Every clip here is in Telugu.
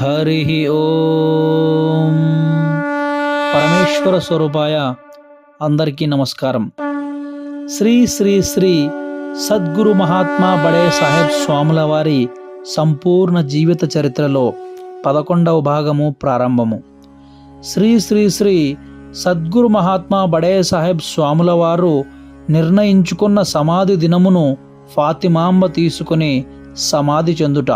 హరి ఓం. పరమేశ్వర స్వరూపాయ అందరికీ నమస్కారం. శ్రీ శ్రీ శ్రీ సద్గురు మహాత్మా బడే సాహెబ్ స్వాముల వారి సంపూర్ణ జీవిత చరిత్రలో 11వ భాగము ప్రారంభము. శ్రీ శ్రీ శ్రీ సద్గురు మహాత్మా బడే సాహెబ్ స్వాముల వారు నిర్ణయించుకున్న సమాధి దినమును ఫాతిమాంబ తీసుకుని సమాధి చెందుట.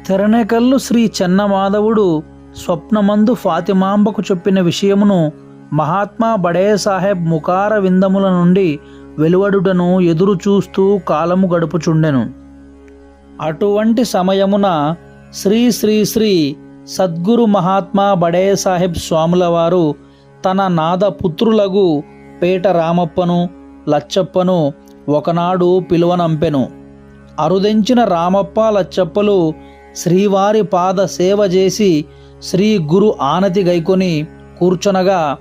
తెరనేకల్లు శ్రీ చెన్నమాధవుడు స్వప్నమందు ఫాతిమాంబకు చెప్పిన విషయమును మహాత్మా బడే సాహెబ్ ముఖార విందముల నుండి వెలువడుటను ఎదురు చూస్తూ కాలము గడుపుచుండెను. అటువంటి సమయమున శ్రీ శ్రీ శ్రీ సద్గురు మహాత్మా బడే సాహెబ్ స్వాముల వారు తన నాద పుత్రులగు పేట రామప్పను లచ్చప్పను ఒకనాడు పిలువనంపెను. అరుదెంచిన రామప్ప లచ్చప్పలు శ్రీవారి పాద సేవ చేసి శ్రీ గురు ఆనతి గైకొని కూర్చొనగా,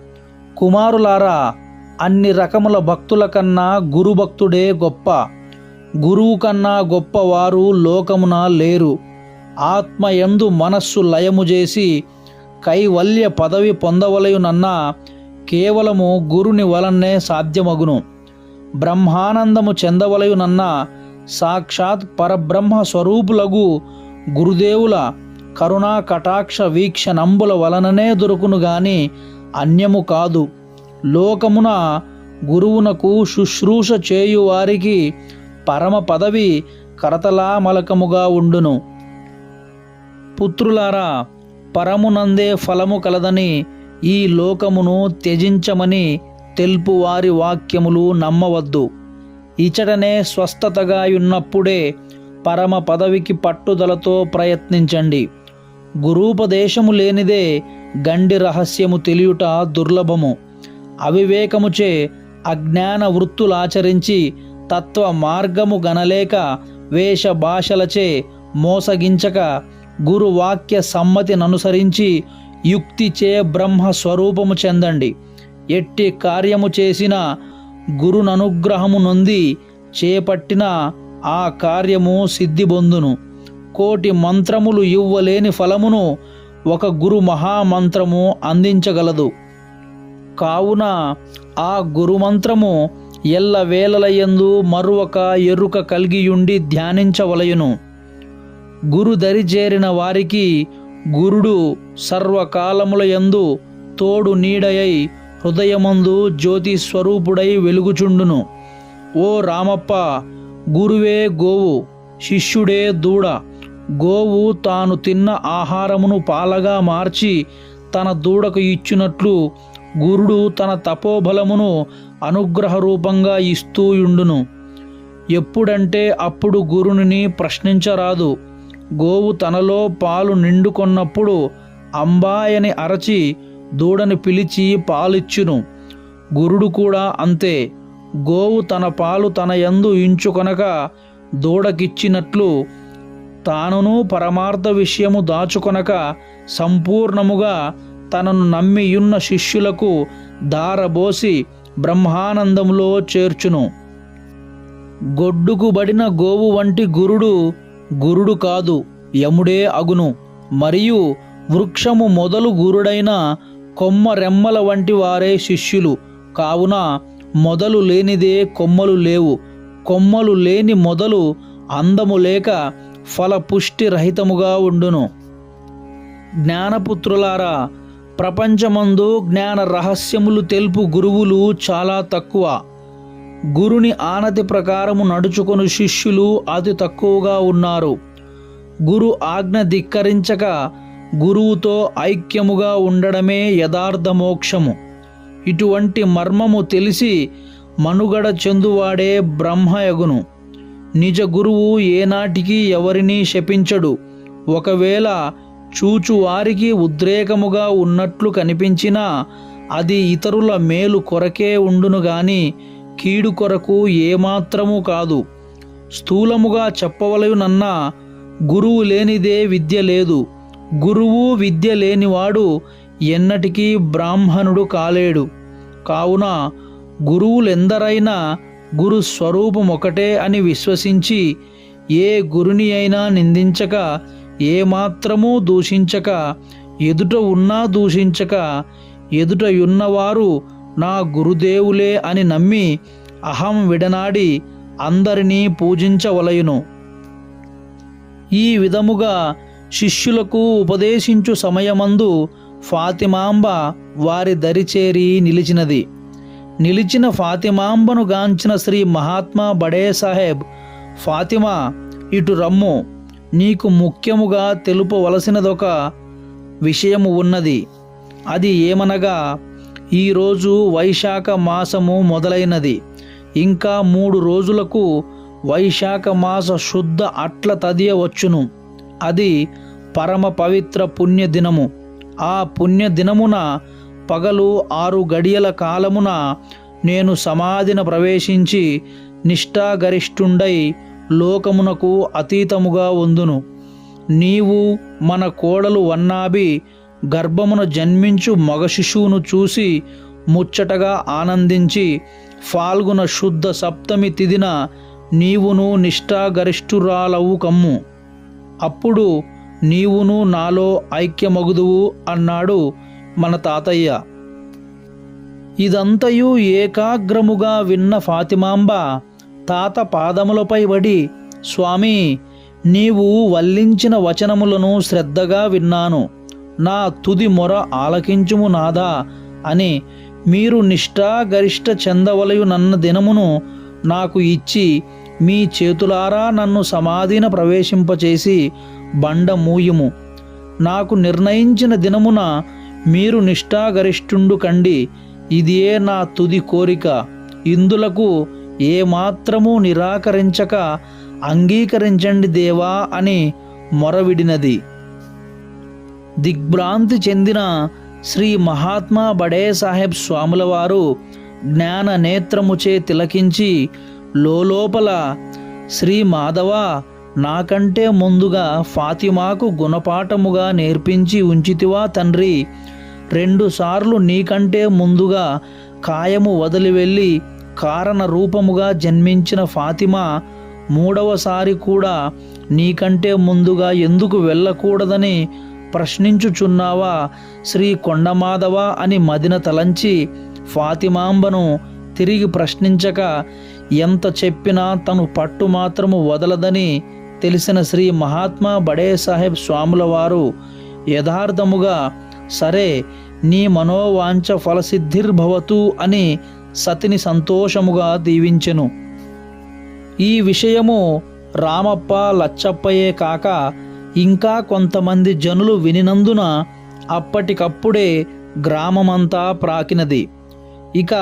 కుమారులారా, అన్ని రకముల భక్తుల కన్నా గురు భక్తుడే గొప్ప. గురువు కన్నా గొప్పవారు లోకమున లేరు. ఆత్మయందు మనస్సు లయము చేసి కైవల్య పదవి పొందవలయునన్నా కేవలము గురుని వలనే సాధ్యమగును. బ్రహ్మానందము చెందవలయునన్నా సాక్షాత్ పరబ్రహ్మ స్వరూపులగు గురుదేవుల కరుణా కటాక్ష వీక్షణంబుల వలననే దొరుకును గాని అన్యము కాదు. లోకమున గురువునకు శుశ్రూష చేయువారికి పరమ పదవి కరతలామలకముగా ఉండును. పుత్రులారా, పరమునందే ఫలము కలదని ఈ లోకమును త్యజించమని తెలుపు వారి వాక్యములు నమ్మవద్దు. ఇచటనే స్వస్థతగా ఉన్నప్పుడే పరమ పదవికి పట్టుదలతో ప్రయత్నించండి. గురూపదేశము లేనిదే గండి రహస్యము తెలియుట దుర్లభము. అవివేకముచే అజ్ఞాన వృత్తులాచరించి తత్వ మార్గము గనలేక వేష భాషలచే మోసగించక గురువాక్య సమ్మతిననుసరించి యుక్తిచే బ్రహ్మ స్వరూపము చెందండి. ఎట్టి కార్యము చేసిన గురుననుగ్రహము నొంది చేపట్టిన ఆ కార్యము సిద్ధి పొందును. కోటి మంత్రములు ఇవ్వలేని ఫలమును ఒక గురు మహామంత్రము అందించగలదు. కావున ఆ గురుమంత్రము ఎల్లవేళలయందు మరువక ఎరుక కలిగియుండి ధ్యానించవలయును. గురు దరి చేరిన వారికి గురుడు సర్వకాలములయందు తోడు నీడయై హృదయమందు జ్యోతి స్వరూపుడై వెలుగుచుండును. ఓ రామప్ప, గురువే గోవు, శిష్యుడే దూడ. గోవు తాను తిన్న ఆహారమును పాలగా మార్చి తన దూడకు ఇచ్చినట్లు గురుడు తన తపోబలమును అనుగ్రహ రూపంగా ఇస్తూయుండును. ఎప్పుడంటే అప్పుడు గురుని ప్రశ్నించరాదు. గోవు తనలో పాలు నిండుకొన్నప్పుడు అంబాయని అరచి దూడని పిలిచి పాలిచ్చును. గురుడు కూడా అంతే. గోవు తన పాలు తన యందు ఇంచుకొనక దూడకిచ్చినట్లు తానును పరమార్థ విషయము దాచుకొనక సంపూర్ణముగా తనను నమ్మియున్న శిష్యులకు దారబోసి బ్రహ్మానందములో చేర్చును. గొడ్డుకుబడిన గోవు వంటి గురుడు గురుడు కాదు, యముడే అగును. మరియు వృక్షము మొదలు గురుడైన కొమ్మ రెమ్మల వంటి వారే శిష్యులు. కావున మొదలు లేనిదే కొమ్మలు లేవు. కొమ్మలు లేని మొదలు అందము లేక ఫలపుష్టి రహితముగా ఉండును. జ్ఞానపుత్రులారా, ప్రపంచమందు జ్ఞాన రహస్యములు తెలుపు గురువులు చాలా తక్కువ. గురుని ఆనతి ప్రకారము నడుచుకొను శిష్యులు అతి తక్కువగా ఉన్నారు. గురు ఆజ్ఞ ధిక్కరించక గురువుతో ఐక్యముగా ఉండడమే యథార్థ మోక్షము. ఇటువంటి మర్మము తెలిసి మనుగడ చెందువాడే బ్రహ్మయగును. నిజ గురువు ఏనాటికి ఎవరినీ శపించడు. ఒకవేళ చూచువారికి ఉద్రేకముగా ఉన్నట్లు కనిపించినా అది ఇతరుల మేలు కొరకే ఉండును గాని కీడు కొరకు ఏమాత్రము కాదు. స్థూలముగా చెప్పవలయునన్నా గురువు లేనిదే విద్య లేదు. గురువు విద్య లేనివాడు ఎన్నటికీ బ్రాహ్మణుడు కాలేడు. కావున గురువులెందరైనా గురు స్వరూపమొకటే అని విశ్వసించి ఏ గురుని అయినా నిందించక ఏమాత్రమూ దూషించక, ఎదుట ఉన్నా దూషించక, ఎదుట ఉన్నవారు నా గురుదేవులే అని నమ్మి అహం విడనాడి అందరినీ పూజించవలయును. ఈ విధముగా శిష్యులకు ఉపదేశించు సమయమందు ఫాతిమాంబ వారి దరిచేరి నిలిచినది. నిలిచిన ఫాతిమాంబను గాంచిన శ్రీ మహాత్మా బడే సాహెబ్, ఫాతిమా, ఇటు రమ్ము, నీకు ముఖ్యముగా తెలుపవలసినదొక విషయము ఉన్నది. అది ఏమనగా, ఈరోజు వైశాఖ మాసము మొదలైనది. ఇంకా 3 రోజులకు వైశాఖ మాస శుద్ధ అట్ల తదియ వచ్చును. అది పరమ పవిత్ర పుణ్యదినము. ఆ పుణ్యదినమున పగలు 6 గడియల కాలమున నేను సమాధిన ప్రవేశించి నిష్ఠాగరిష్ఠుండై లోకమునకు అతీతముగా ఉందును. నీవు మన కోడలు వన్నాభి గర్భమున జన్మించు మగ శిశువును చూసి ముచ్చటగా ఆనందించి ఫాల్గుణ శుద్ధ సప్తమి తిదిన నీవును నిష్ఠాగరిష్ఠురాలవు కమ్ము. అప్పుడు నీవును నాలో ఐక్యమగుదువు అన్నాడు మన తాతయ్య. ఇదంతయు ఏకాగ్రముగా విన్న ఫాతిమాంబ తాత పాదములపై పడి, స్వామి, నీవు వల్లించిన వచనములను శ్రద్ధగా విన్నాను. నా తుది మొర ఆలకించుము నాదా అని మీరు నిష్ఠాగరిష్ఠ చెందవలయునన్న దినమును నాకు ఇచ్చి మీ చేతులారా నన్ను సమాధిన ప్రవేశింపచేసి బండ మూయుము. నాకు నిర్ణయించిన దినమున మీరు నిష్ఠాగరిష్ఠుండు కండి. ఇదియే నా తుది కోరిక. ఇందులకు ఏమాత్రమూ నిరాకరించక అంగీకరించండి దేవా అని మొరవిడినది. దిగ్భ్రాంతి చెందిన శ్రీ మహాత్మా బడే సాహెబ్ స్వాముల వారు జ్ఞాన నేత్రముచే తిలకించి లోపల, శ్రీ మాధవ, నాకంటే ముందుగా ఫాతిమాకు గుణపాఠముగా నేర్పించి ఉంచితివా తండ్రి? 2 సార్లు నీకంటే ముందుగా కాయము వదిలి వెళ్ళి కారణ రూపముగా జన్మించిన ఫాతిమా 3వసారి కూడా నీకంటే ముందుగా ఎందుకు వెళ్ళకూడదని ప్రశ్నించుచున్నావా శ్రీ కొండమాధవ అని మదిన తలంచి ఫాతిమాంబను తిరిగి ప్రశ్నించక ఎంత చెప్పినా తను పట్టు మాత్రము వదలదని తెలిసిన శ్రీ మహాత్మా బడే సాహెబ్ స్వాముల వారు యథార్థముగా, సరే, నీ మనోవాంఛ ఫలసిద్ధిర్భవతు అని సతిని సంతోషముగా దీవించెను. ఈ విషయము రామప్ప, లచ్చప్పయే కాక ఇంకా కొంతమంది జనులు వినినందున అప్పటికప్పుడే గ్రామమంతా ప్రాకినది. ఇక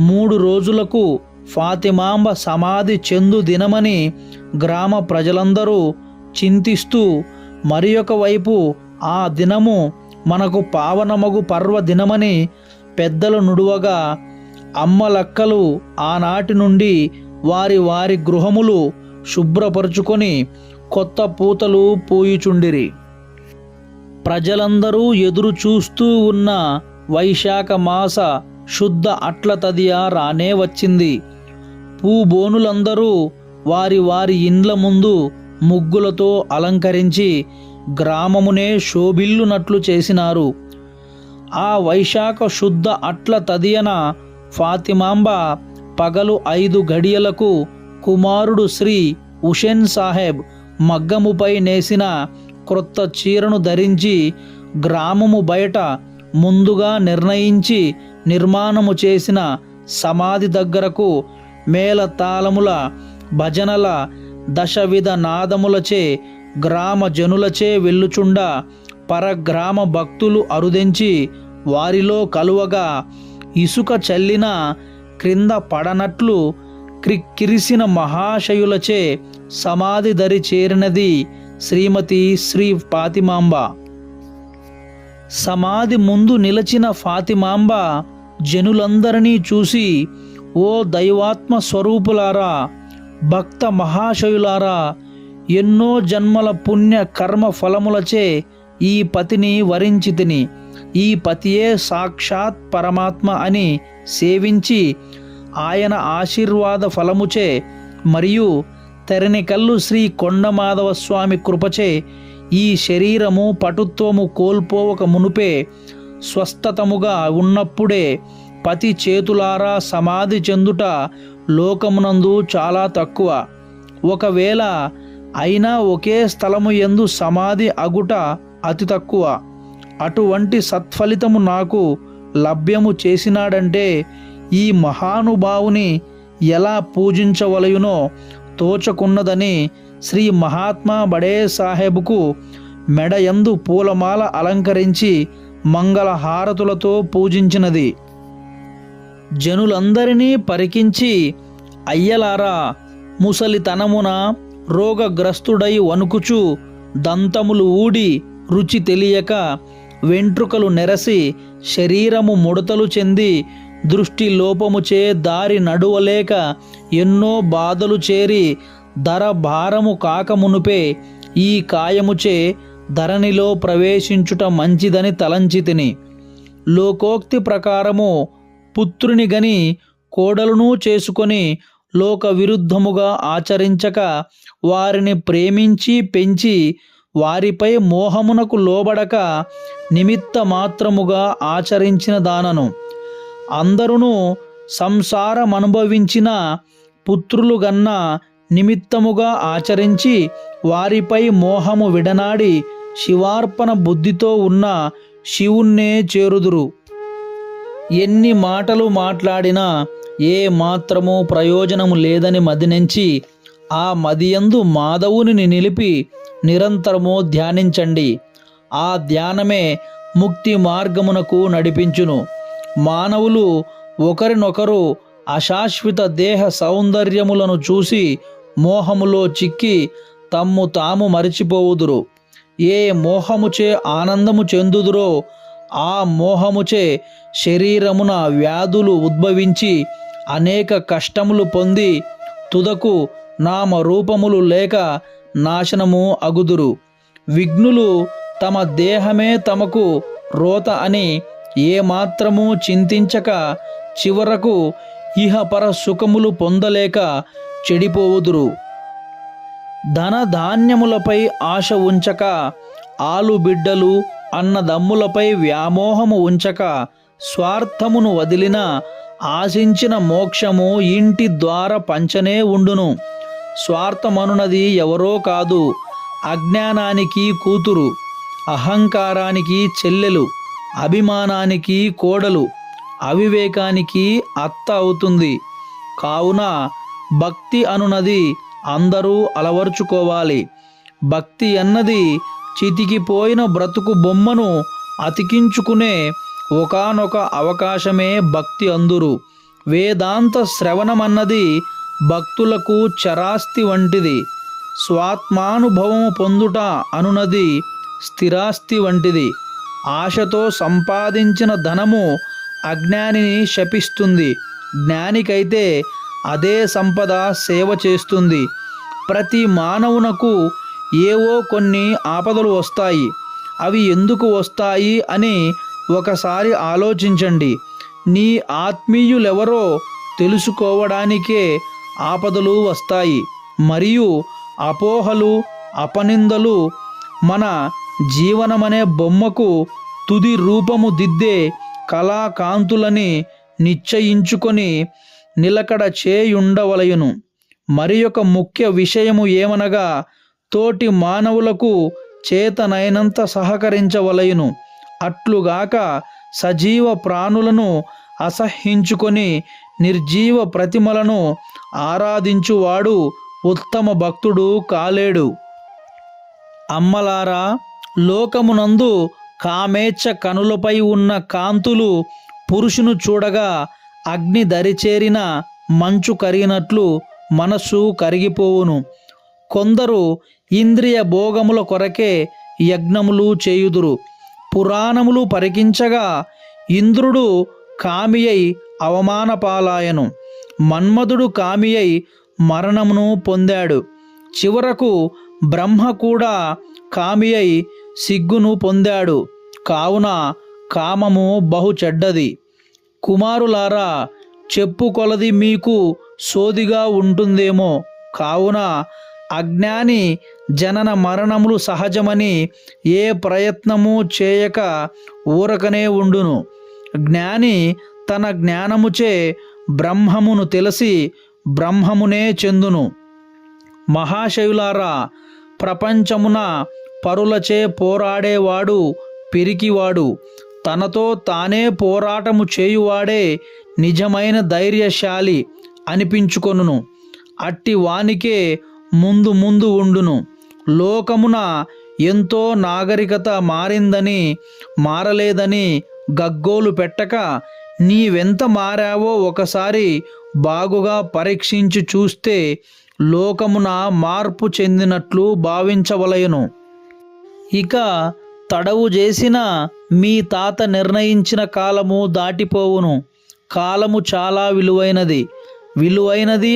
3 రోజులకు ఫాతిమాంబ సమాధి చెందు దినమని గ్రామ ప్రజలందరూ చింతిస్తూ, మరి ఒక వైపు ఆ దినము మనకు పావనమగు పర్వదినమని పెద్దలు నుడువగా, అమ్మలక్కలు ఆనాటి నుండి వారి వారి గృహములు శుభ్రపరుచుకొని కొత్త పూతలు పూయుచుండిరి. ప్రజలందరూ ఎదురు చూస్తూ ఉన్న వైశాఖ మాస శుద్ధ అట్ల తదియ రానే వచ్చింది. పూబోనులందరూ వారి వారి ఇండ్ల ముందు ముగ్గులతో అలంకరించి గ్రామమునే శోభిల్లునట్లు చేసినారు. ఆ వైశాఖ శుద్ధ అట్ల తదియన ఫాతిమాంబ పగలు 5 గడియలకు కుమారుడు శ్రీ హుసేన్ సాహెబ్ మగ్గముపై నేసిన క్రొత్త చీరను ధరించి గ్రామము బయట ముందుగా నిర్ణయించి నిర్మాణము చేసిన సమాధి దగ్గరకు మేళతాళముల, భజనల, దశవిధ నాదములచే గ్రామ జనులచే వెళ్ళుచుండా పరగ్రామ భక్తులు అరుదెంచి వారిలో కలువగా ఇసుక చల్లిన క్రింద పడనట్లు క్రిక్కిరిసిన మహాశయులచే సమాధి దరి చేరినది శ్రీమతి శ్రీ ఫాతిమాంబ. సమాధి ముందు నిలచిన ఫాతిమాంబ జనులందరినీ చూసి, ఓ దైవాత్మ స్వరూపులారా, భక్త మహాశయులారా, ఎన్నో జన్మల పుణ్య కర్మ ఫలములచే ఈ పతిని వరించితిని. ఈ పతియే సాక్షాత్ పరమాత్మ అని సేవించి ఆయన ఆశీర్వాద ఫలముచే మరియు తెరనికల్లు శ్రీ కొండమాధవ స్వామి కృపచే ఈ శరీరము పటుత్వము కోల్పోవక మునుపే స్వస్థతముగా ఉన్నప్పుడే పతి చేతులారా సమాధి చెందుట లోకమునందు చాలా తక్కువ. ఒకవేళ అయినా ఒకే స్థలము యందు సమాధి అగుట అతి తక్కువ. అటువంటి సత్ఫలితము నాకు లభ్యము చేసినాడంటే ఈ మహానుభావుని ఎలా పూజించవలయునో తోచకున్నదని శ్రీ మహాత్మా బడే సాహెబుకు మెడయందు పూలమాల అలంకరించి మంగళహారతులతో పూజించినది. జనులందరినీ పరికించి, అయ్యలారా, ముసలితనమున రోగగ్రస్తుడై వణుకుచు దంతములు ఊడి రుచి తెలియక వెంట్రుకలు నెరసి శరీరము ముడతలు చెంది దృష్టి లోపముచే దారి నడువలేక ఎన్నో బాధలు చేరి ధర భారము కాకమునుపే ఈ కాయముచే ధరణిలో ప్రవేశించుట మంచిదని తలంచితిని. లోకోక్తి ప్రకారము పుత్రుని గని కోడలును చేసుకొని లోక విరుద్ధముగా ఆచరించక వారిని ప్రేమించి పెంచి వారిపై మోహమునకు లోబడక నిమిత్త మాత్రముగా ఆచరించిన దానను. అందరును సంసారమనుభవించిన పుత్రులు గన్న నిమిత్తముగా ఆచరించి వారిపై మోహము విడనాడి శివార్పణ బుద్ధితో ఉన్న శివుణ్ణే చేరుదురు. ఎన్ని మాటలు మాట్లాడినా ఏ మాత్రము ప్రయోజనము లేదని మదినెంచి ఆ మదియందు మాధవుని నిలిపి నిరంతరము ధ్యానించండి. ఆ ధ్యానమే ముక్తి మార్గమునకు నడిపించును. మానవులు ఒకరినొకరు అశాశ్వత దేహ సౌందర్యములను చూసి మోహములో చిక్కి తమ్ము తాము మరిచిపోవుదురు. ఏ మోహముచే ఆనందము చెందుదురో ఆ మోహముచే శరీరమున వ్యాధులు ఉద్భవించి అనేక కష్టములు పొంది తుదకు నామరూపములు లేక నాశనము అగుదురు. విఘ్నులు తమ దేహమే తమకు రోత అని ఏమాత్రము చింతించక చివరకు ఇహపర సుఖములు పొందలేక చెడిపోవుదురు. ధనధాన్యములపై ఆశ ఉంచక, ఆలుబిడ్డలు అన్నదమ్ములపై వ్యామోహము ఉంచక, స్వార్థమును వదిలిన ఆశించిన మోక్షము ఇంటి ద్వార పంచనే ఉండును. స్వార్థమనున్నది ఎవరో కాదు, అజ్ఞానానికి కూతురు, అహంకారానికి చెల్లెలు, అభిమానానికి కోడలు, అవివేకానికి అత్త అవుతుంది. కావున భక్తి అనున్నది అందరూ అలవర్చుకోవాలి. భక్తి అన్నది చితికిపోయిన బ్రతుకు బొమ్మను అతికించుకునే ఒకానొక అవకాశమే భక్తి అందురు. వేదాంత శ్రవణమన్నది భక్తులకు చరాస్తి వంటిది. స్వాత్మానుభవము పొందుట అనున్నది స్థిరాస్తి వంటిది. ఆశతో సంపాదించిన ధనము అజ్ఞానిని శపిస్తుంది. జ్ఞానికైతే అదే సంపద సేవ చేస్తుంది. ప్రతి మానవునకు ఏవో కొన్ని ఆపదలు వస్తాయి. అవి ఎందుకు వస్తాయి అని ఒకసారి ఆలోచించండి. నీ ఆత్మీయులెవరో తెలుసుకోవడానికే ఆపదలు వస్తాయి. మరియు అపోహలు, అపనిందలు మన జీవనమనే బొమ్మకు తుది రూపము దిద్దే కళాకాంతులని నిశ్చయించుకొని నిలకడ చేయుండవలయును. మరి ఒక ముఖ్య విషయము ఏమనగా తోటి మానవులకు చేతనైనంత సహకరించవలయును. అట్లుగాక సజీవ ప్రాణులను అసహ్యించుకొని నిర్జీవ ప్రతిమలను ఆరాధించువాడు ఉత్తమ భక్తుడు కాలేడు. అమ్మలారా, లోకమునందు కామేచ్ఛ కనులపై ఉన్న కాంతులు పురుషును చూడగా అగ్ని దరిచేరిన మంచు కరిగినట్లు మనస్సు కరిగిపోవును. కొందరు ఇంద్రియ భోగముల కొరకే యజ్ఞములు చేయుదురు. పురాణములు పరికించగా ఇంద్రుడు కామియై అవమానపాలాయను. మన్మధుడు కామియై మరణమును పొందాడు. చివరకు బ్రహ్మ కూడా కామియై సిగ్గును పొందాడు. కావున కామము బహు చెడ్డది. కుమారులారా, చెప్పు కొలది మీకు సోదిగా ఉంటుందేమో. కావున అజ్ఞాని జనన మరణములు సహజమని ఏ ప్రయత్నము చేయక ఊరకనే ఉండును. జ్ఞాని తన జ్ఞానముచే బ్రహ్మమును తెలిసి బ్రహ్మమునే చెందును. మహాశయులారా, ప్రపంచమున పరులచే పోరాడేవాడు పిరికివాడు. తనతో తానే పోరాటము చేయువాడే నిజమైన ధైర్యశాలి అనిపించుకొనును. అట్టి వానికే ముందు ముందు ఉండును. లోకమున ఎంతో నాగరికత మారిందని మారలేదని గగ్గోలు పెట్టక నీవెంత మారావో ఒకసారి బాగుగా పరీక్షించి చూస్తే లోకమున మార్పు చెందినట్లు భావించవలయను. ఇక తడవు చేసిన మీ తాత నిర్ణయించిన కాలము దాటిపోవును. కాలము చాలా విలువైనది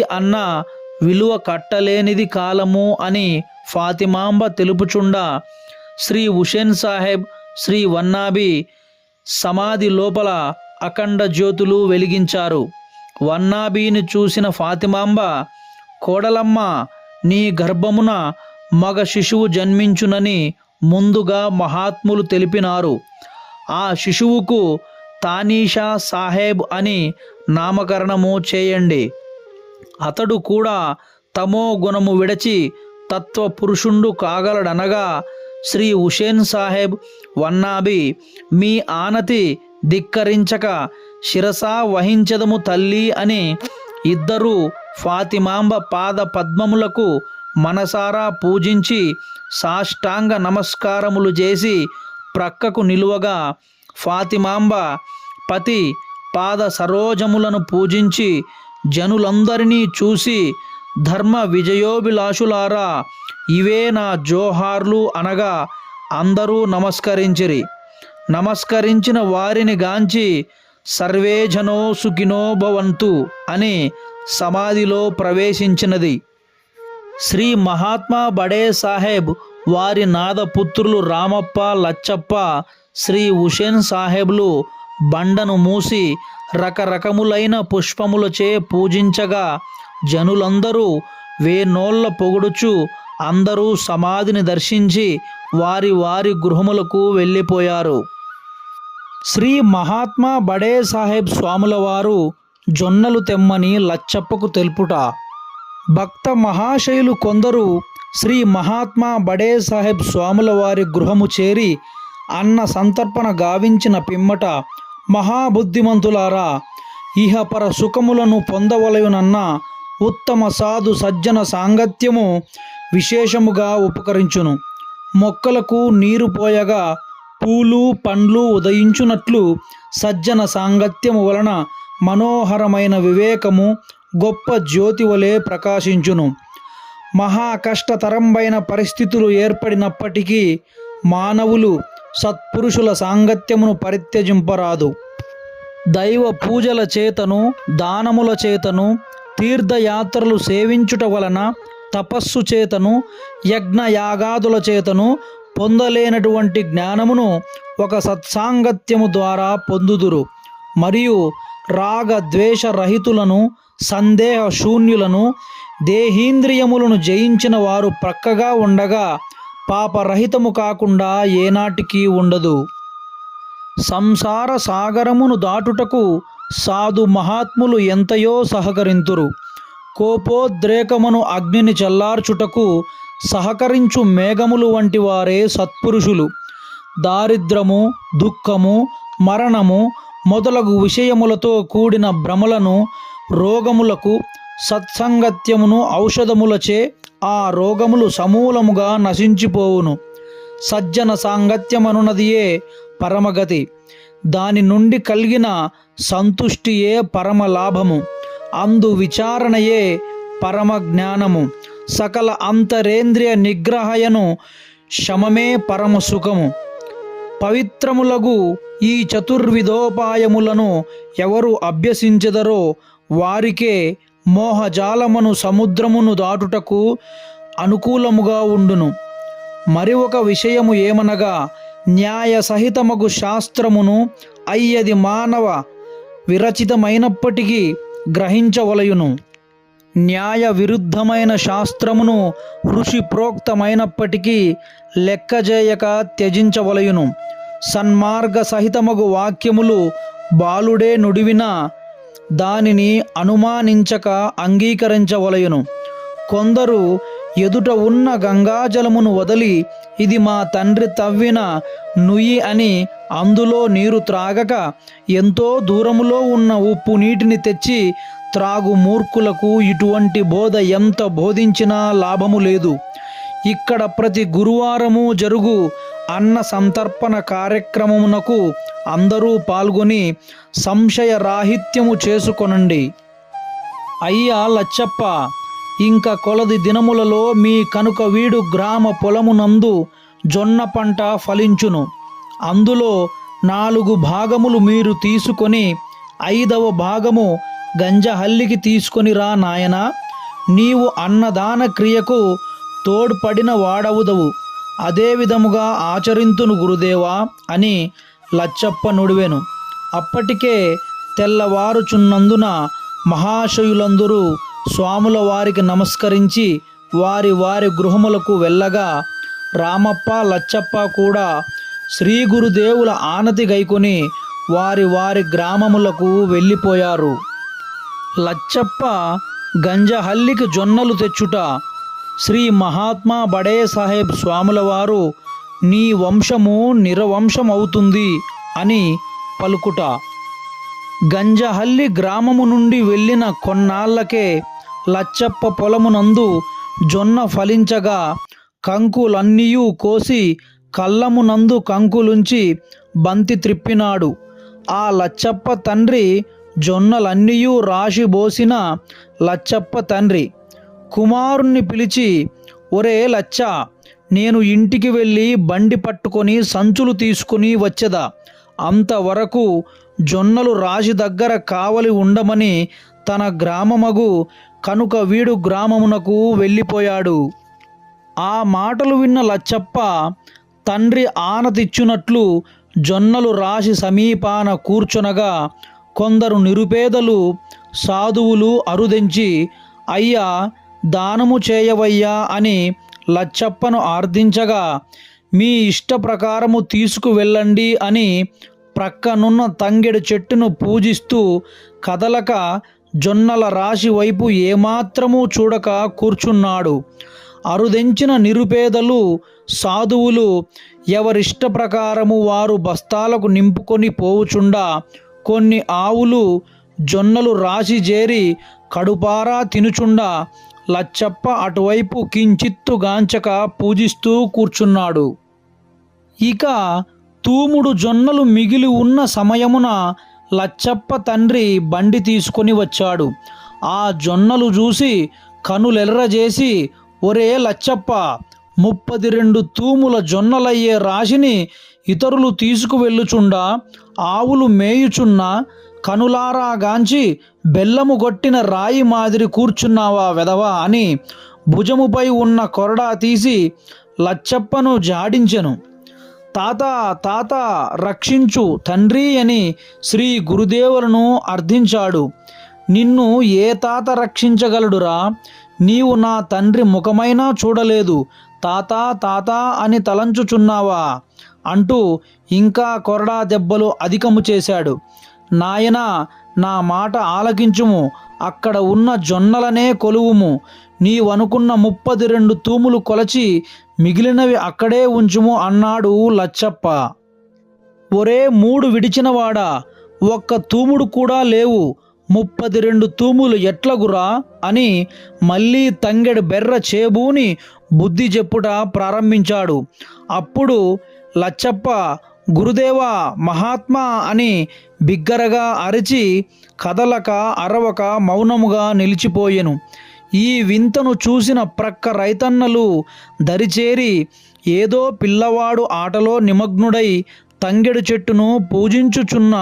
అన్న విలువ కట్టలేనిది కాలము అని ఫాతిమాంబ తెలుపుచుండా శ్రీ హుసేన్ సాహెబ్ శ్రీ వన్నాబి సమాధి లోపల అఖండ జ్యోతులు వెలిగించారు. వన్నాబీని చూసిన ఫాతిమాంబ, కోడలమ్మ, నీ గర్భమున మగ శిశువు జన్మించునని ముందుగా మహాత్ములు తెలిపినారు. ఆ శిశువుకు తానీషా సాహెబ్ అని నామకరణము చేయండి. అతడు కూడా తమో గుణము విడచి తత్వపురుషుండు కాగలడనగా శ్రీ హుసేన్ సాహెబ్ వన్నాబి, మీ ఆనతి ధిక్కరించక శిరసా వహించదము తల్లి అని ఇద్దరూ ఫాతిమాంబ పాద పద్మములకు మనసారా పూజించి సాష్టాంగ నమస్కారములు చేసి ప్రక్కకు నిలువగా ఫాతిమాంబ పతి పాద సరోజములను పూజించి జనులందరినీ చూసి, ధర్మ విజయోభిలాషులారా, ఇవే నా జోహార్లు అనగా అందరూ నమస్కరించిరి. నమస్కరించిన వారిని గాంచి సర్వే జనో సుఖినో భవంతు అని సమాధిలో ప్రవేశించినది. శ్రీ మహాత్మా బడే సాహెబ్ వారి నాదపుత్రులు రామప్ప, లచ్చప్ప, శ్రీ హుసేన్ సాహెబ్లు బండను మూసి రకరకములైన పుష్పములచే పూజించగా జనులందరూ వేనోళ్ళ పొగుడుచు అందరూ సమాధిని దర్శించి వారి వారి గృహములకు వెళ్ళిపోయారు. శ్రీ మహాత్మా బడే సాహెబ్ స్వాముల వారు జొన్నలు తెమ్మని లచ్చప్పకు తెలుపుట. భక్త మహాశయులు కొందరు శ్రీ మహాత్మా బడే సాహెబ్ స్వాముల వారి గృహము చేరి అన్న సంతర్పణ గావించిన పిమ్మట, మహాబుద్ధిమంతులారా, ఇహపర సుఖములను పొందవలయునన్న ఉత్తమ సాధు సజ్జన సాంగత్యము విశేషముగా ఉపకరించును. మొక్కలకు నీరు పోయగా పూలు పండ్లు ఉదయించునట్లు సజ్జన సాంగత్యము వలన మనోహరమైన వివేకము గొప్ప జ్యోతి వలె ప్రకాశించును. మహా కష్టతరంబైన పరిస్థితులు ఏర్పడినప్పటికీ మానవులు సత్పురుషుల సాంగత్యమును పరిత్యజింపరాదు. దైవ పూజల చేతను, దానముల చేతను, తీర్థయాత్రలు సేవించుట వలన, తపస్సు చేతను, యజ్ఞయాగాదుల చేతను పొందలేనటువంటి జ్ఞానమును ఒక సత్సాంగత్యము ద్వారా పొందుదురు. మరియు రాగ ద్వేష రహితులను, సందేహ శూన్యులను, దేహీంద్రియములను జయించిన వారు ప్రక్కగా ఉండగా పాపరహితము కాకుండా ఏనాటికి ఉండదు. సంసార సాగరమును దాటుటకు సాధు మహాత్ములు ఎంతయో సహకరింతురు. కోపోద్రేకమును అగ్నిని చల్లార్చుటకు సహకరించు మేఘములు వంటి వారే సత్పురుషులు. దారిద్రము, దుఃఖము, మరణము మొదలగు విషయములతో కూడిన భ్రమలను, రోగములకు సత్సంగత్యమును ఔషధములచే ఆ రోగములు సమూలముగా నశించిపోవును. సజ్జన సాంగత్యమనున్నదియే పరమగతి. దాని నుండి కలిగిన సంతుష్టియే పరమ లాభము. అందు విచారణయే పరమ జ్ఞానము. సకల అంతరేంద్రియ నిగ్రహయను శమమే పరమ సుఖము. పవిత్రములగు ఈ చతుర్విధోపాయములను ఎవరు అభ్యసించెదరో వారికే మోహజాలమును సముద్రమును దాటుటకు అనుకూలముగా ఉండును. మరి ఒక విషయము ఏమనగా, న్యాయ సహితమగు శాస్త్రమును అయ్యది మానవ విరచితమైనప్పటికీ గ్రహించవలయును. న్యాయ విరుద్ధమైన శాస్త్రమును ఋషి ప్రోక్తమైనప్పటికీ లెక్కజేయక త్యజించవలయును. సన్మార్గ సహితమగు వాక్యములు బాలుడే నుడివినా దానిని అనుమానించక అంగీకరించవలయును. కొందరు ఎదుట ఉన్న గంగాజలమును వదిలి ఇది మా తండ్రి తవ్విన నుయ్యి అని అందులో నీరు త్రాగక ఎంతో దూరములో ఉన్న ఉప్పు నీటిని తెచ్చి త్రాగు మూర్ఖులకు ఇటువంటి బోధ ఎంత బోధించినా లాభము లేదు. ఇక్కడ ప్రతి గురువారము జరుగు అన్న సంతర్పణ కార్యక్రమమునకు అందరూ పాల్గొని సంశయరాహిత్యము చేసుకొనండి. అయ్యా లచ్చప్ప, ఇంక కొలది దినములలో మీ కనుకవీడు గ్రామ పొలమునందు జొన్న పంట ఫలించును. అందులో 4 భాగములు మీరు తీసుకొని 5వ భాగము గంజహల్లికి తీసుకొని రా నాయనా. నీవు అన్నదాన క్రియకు తోడ్పడిన వాడవుదవు. అదే విధముగా ఆచరింతును గురుదేవా అని లచ్చప్ప నుడివెను. అప్పటికే తెల్లవారుచున్నందున మహాశయులందరూ స్వాముల వారికి నమస్కరించి వారి వారి గృహములకు వెళ్ళగా రామప్ప లచ్చప్ప కూడా శ్రీ గురుదేవుల ఆనతి గైకొని వారి వారి గ్రామములకు వెళ్ళిపోయారు. లచ్చప్ప గంజహల్లికి జొన్నలు తెచ్చుట శ్రీ మహాత్మా బడే సాహెబ్ స్వాముల వారు నీ వంశము నిరవంశమవుతుంది అని పలుకుట. గంజహల్లి గ్రామము నుండి వెళ్ళిన కొన్నాళ్లకే లచ్చప్ప పొలమునందు జొన్న ఫలించగా కంకులన్నీయూ కోసి కళ్ళమునందు కంకులుంచి బంతి త్రిప్పినాడు. ఆ లచ్చప్ప తండ్రి జొన్నలన్నీయూ రాశిబోసిన లచ్చప్ప తండ్రి కుమారుణ్ణి పిలిచి, ఒరే లచ్చా, నేను ఇంటికి వెళ్ళి బండి పట్టుకొని సంచులు తీసుకుని వచ్చేదా, అంతవరకు జొన్నలు రాశి దగ్గర కావలి ఉండమని తన గ్రామమగు కనుక వీడు గ్రామమునకు వెళ్ళిపోయాడు. ఆ మాటలు విన్న లచ్చప్ప తండ్రి ఆనతిచ్చునట్లు జొన్నలు రాశి సమీపాన కూర్చునగా కొందరు నిరుపేదలు సాధువులు అరుదెంచి, అయ్యా దానము చేయవయ్యా అని లచ్చప్పను ఆర్థించగా, మీ ఇష్ట ప్రకారము తీసుకువెళ్ళండి అని ప్రక్కనున్న తంగెడు చెట్టును పూజిస్తూ కదలక జొన్నల రాశి వైపు ఏమాత్రమూ చూడక కూర్చున్నాడు. అరుదెంచిన నిరుపేదలు సాధువులు ఎవరిష్ట ప్రకారము వారు బస్తాలకు నింపుకొని పోవుచుండా కొన్ని ఆవులు జొన్నలు రాశి చేరి కడుపారా తినుచుండా లచ్చప్ప అటువైపు కించిత్తుగాంచక పూజిస్తూ కూర్చున్నాడు. ఇక తూముడు జొన్నలు మిగిలి ఉన్న సమయమున లచ్చప్ప తండ్రి బండి తీసుకొని వచ్చాడు. ఆ జొన్నలు చూసి కనులెర్రజేసి, ఒరే లచ్చప్ప, 32 తూముల జొన్నలయ్యే రాశిని ఇతరులు తీసుకువెళ్ళుచుండా ఆవులు మేయుచున్నా కనులారా గాంచి బెల్లము గొట్టిన రాయి మాదిరి కూర్చున్నావా వెదవా అని భుజముపై ఉన్న కొరడా తీసి లచ్చప్పను జాడించెను. తాత తాత రక్షించు తండ్రి అని శ్రీ గురుదేవులను అర్థించాడు. నిన్ను ఏ తాత రక్షించగలడురా, నీవు నా తండ్రి ముఖమైనా చూడలేదు, తాత తాత అని తలంచుచున్నావా అంటూ ఇంకా కొరడా దెబ్బలు అధికము చేశాడు. నాయనా, నా మాట ఆలకించుము, అక్కడ ఉన్న జొన్నలనే కొలువుము, నీవనుకున్న 32 తూములు కొలచి మిగిలినవి అక్కడే ఉంచుము అన్నాడు లచ్చప్ప. ఒరే 3 విడిచినవాడా, ఒక్క తూముడు కూడా లేవు, 32 తూములు ఎట్లగురా అని మళ్ళీ తంగెడు బెర్ర చేబూని బుద్ధి చెప్పుట ప్రారంభించాడు. అప్పుడు లచ్చప్ప గురుదేవా మహాత్మా అని బిగ్గరగా అరిచి కదలక అరవక మౌనముగా నిలిచిపోయెను. ఈ వింతను చూసిన ప్రక్క రైతన్నలు దరిచేరి ఏదో పిల్లవాడు ఆటలో నిమగ్నుడై తంగెడు చెట్టును పూజించుచున్న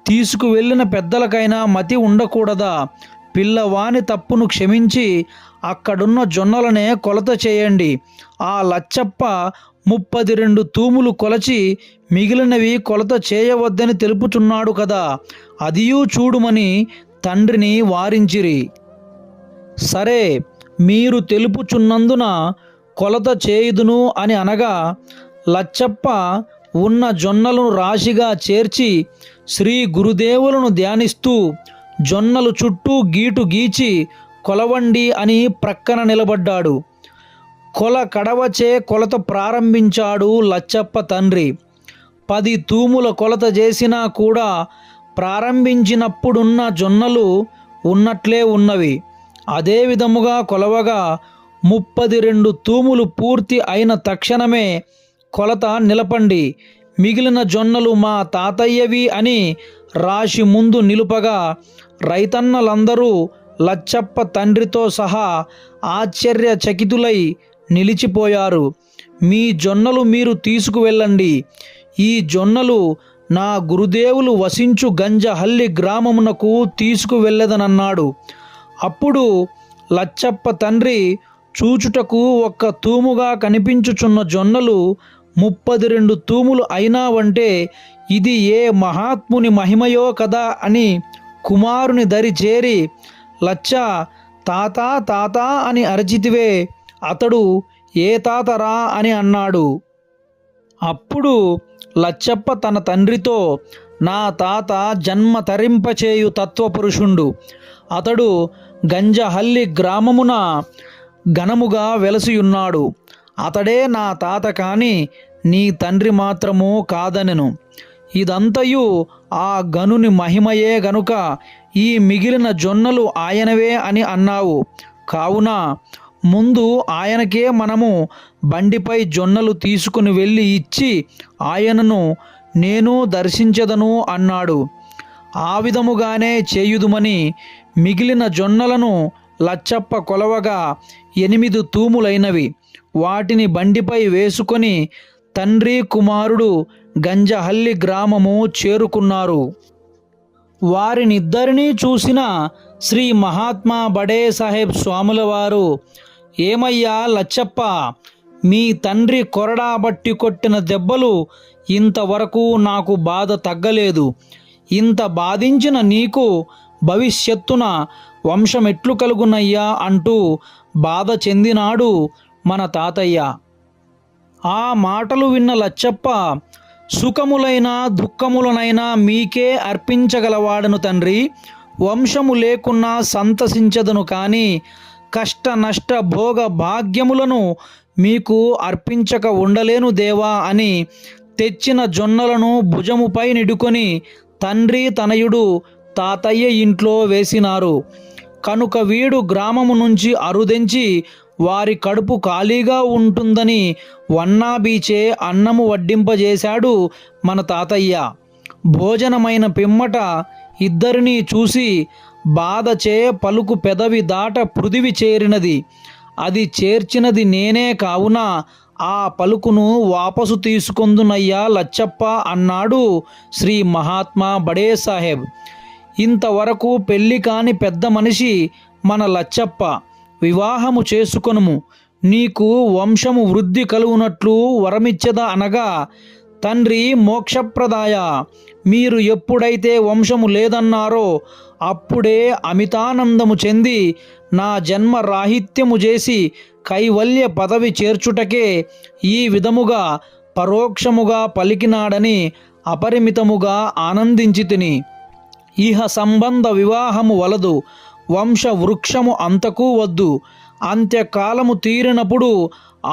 తీసుకువెళ్ళిన పెద్దలకైనా మతి ఉండకూడదా, పిల్లవాని తప్పును క్షమించి అక్కడున్న జొన్నలనే కొలత చేయండి. ఆ లచ్చప్ప 32 తూములు కొలచి మిగిలినవి కొలత చేయవద్దని తెలుపుచున్నాడు కదా, అదియూ చూడుమని తండ్రిని వారించిరి. సరే, మీరు తెలుపుచున్నందున కొలత చేయుదును అని అనగా, లచ్చప్ప ఉన్న జొన్నలను రాశిగా చేర్చి శ్రీ గురుదేవులను ధ్యానిస్తూ జొన్నలు చుట్టూ గీటు గీచి కొలవండి అని ప్రక్కన నిలబడ్డాడు. కొల కడవచే కొలత ప్రారంభించాడు లచ్చప్ప తండ్రి. 10 తూముల కొలత చేసినా కూడా ప్రారంభించినప్పుడున్న జొన్నలు ఉన్నట్లే ఉన్నవి. అదే విధముగా కొలవగా 32 తూములు పూర్తి అయిన తక్షణమే కొలత నిలపండి, మిగిలిన జొన్నలు మా తాతయ్యవి అని రాశి ముందు నిలుపగా రైతన్నలందరూ లచ్చప్ప తండ్రితో సహా ఆశ్చర్యచకితులై నిలిచిపోయారు. మీ జొన్నలు మీరు తీసుకువెళ్ళండి, ఈ జొన్నలు నా గురుదేవులు వసించు గంజహల్లి గ్రామమునకు తీసుకువెళ్ళదనన్నాడు. అప్పుడు లచ్చప్ప తండ్రి చూచుటకు ఒక్క తూముగా కనిపించుచున్న జొన్నలు 32 తూములు అయినావంటే ఇది ఏ మహాత్ముని మహిమయో కదా అని కుమారుని దరి చేరి, లచ్చా, తాత తాత అని అరచితివే, అతడు ఏ తాతరా అని అన్నాడు. అప్పుడు లచ్చప్ప తన తండ్రితో, నా తాత జన్మ తరింపచేయు తత్వపురుషుండు, అతడు గంజహల్లి గ్రామమున ఘనముగా వెలసియున్నాడు, అతడే నా తాత కాని నీ తండ్రి మాత్రము కాదనెను. ఇదంతయు ఆ గనుని మహిమయే గనుక ఈ మిగిలిన జొన్నలు ఆయనవే అని అన్నావు. కావున ముందు ఆయనకే మనము బండిపై జొన్నలు తీసుకుని వెళ్ళి ఇచ్చి ఆయనను నేను దర్శించదను అన్నాడు. ఆ విధముగానే చేయుదుమని మిగిలిన జొన్నలను లచ్చప్ప కొలవగా 8 తూములైనవి. వాటిని బండిపై వేసుకొని తండ్రి కుమారుడు గంజహల్లి గ్రామము చేరుకున్నారు. వారినిద్దరినీ చూసిన శ్రీ మహాత్మా బడే సాహెబ్ స్వాముల వారు, ఏమయ్యా లచ్చప్ప, మీ తండ్రి కొరడా బట్టి కొట్టిన దెబ్బలు ఇంతవరకు నాకు బాధ తగ్గలేదు. ఇంత బాధించిన నీకు భవిష్యత్తున వంశమెట్లు కలుగునయ్యా అంటూ బాధ చెందినాడు మన తాతయ్య. ఆ మాటలు విన్న లచ్చప్ప, సుఖములైన దుఃఖములనైనా మీకే అర్పించగలవాడను తండ్రి, వంశము లేకున్నా సంతసించదను కానీ కష్ట నష్ట భోగ భాగ్యములను మీకు అర్పించక ఉండలేను దేవా అని తెచ్చిన జొన్నలను భుజముపై నిడుకొని తండ్రి తనయుడు తాతయ్య ఇంట్లో వేసినారు. కనుక వీడు గ్రామము నుంచి అరుదెంచి వారి కడుపు ఖాళీగా ఉంటుందని వన్నాబీచే అన్నము వడ్డింపజేశాడు మన తాతయ్య. భోజనమైన పిమ్మట ఇద్దరినీ చూసి బాధచే పలుకు పెదవి దాట పృథివి చేరినది. అది చేర్చినది నేనే కావున ఆ పలుకును వాపసు తీసుకొందునయ్యా లచ్చప్ప అన్నాడు శ్రీ మహాత్మా బడే సాహెబ్. ఇంతవరకు పెళ్లి కాని పెద్ద మనిషి మన లచ్చప్ప, వివాహము చేసుకొనుము, నీకు వంశము వృద్ధి కలుగునట్లు వరమిచ్చద అనగా, తండ్రి మోక్షప్రదాయ, మీరు ఎప్పుడైతే వంశము లేదన్నారో అప్పుడే అమితానందము చెంది నా జన్మ రాహిత్యము చేసి కైవల్య పదవి చేర్చుటకే ఈ విధముగా పరోక్షముగా పలికినాడని అపరిమితముగా ఆనందించి తిని. ఇహ సంబంధ వివాహము వలదు, వంశ వృక్షము అంతకు వద్దు. అంత్యకాలము తీరినప్పుడు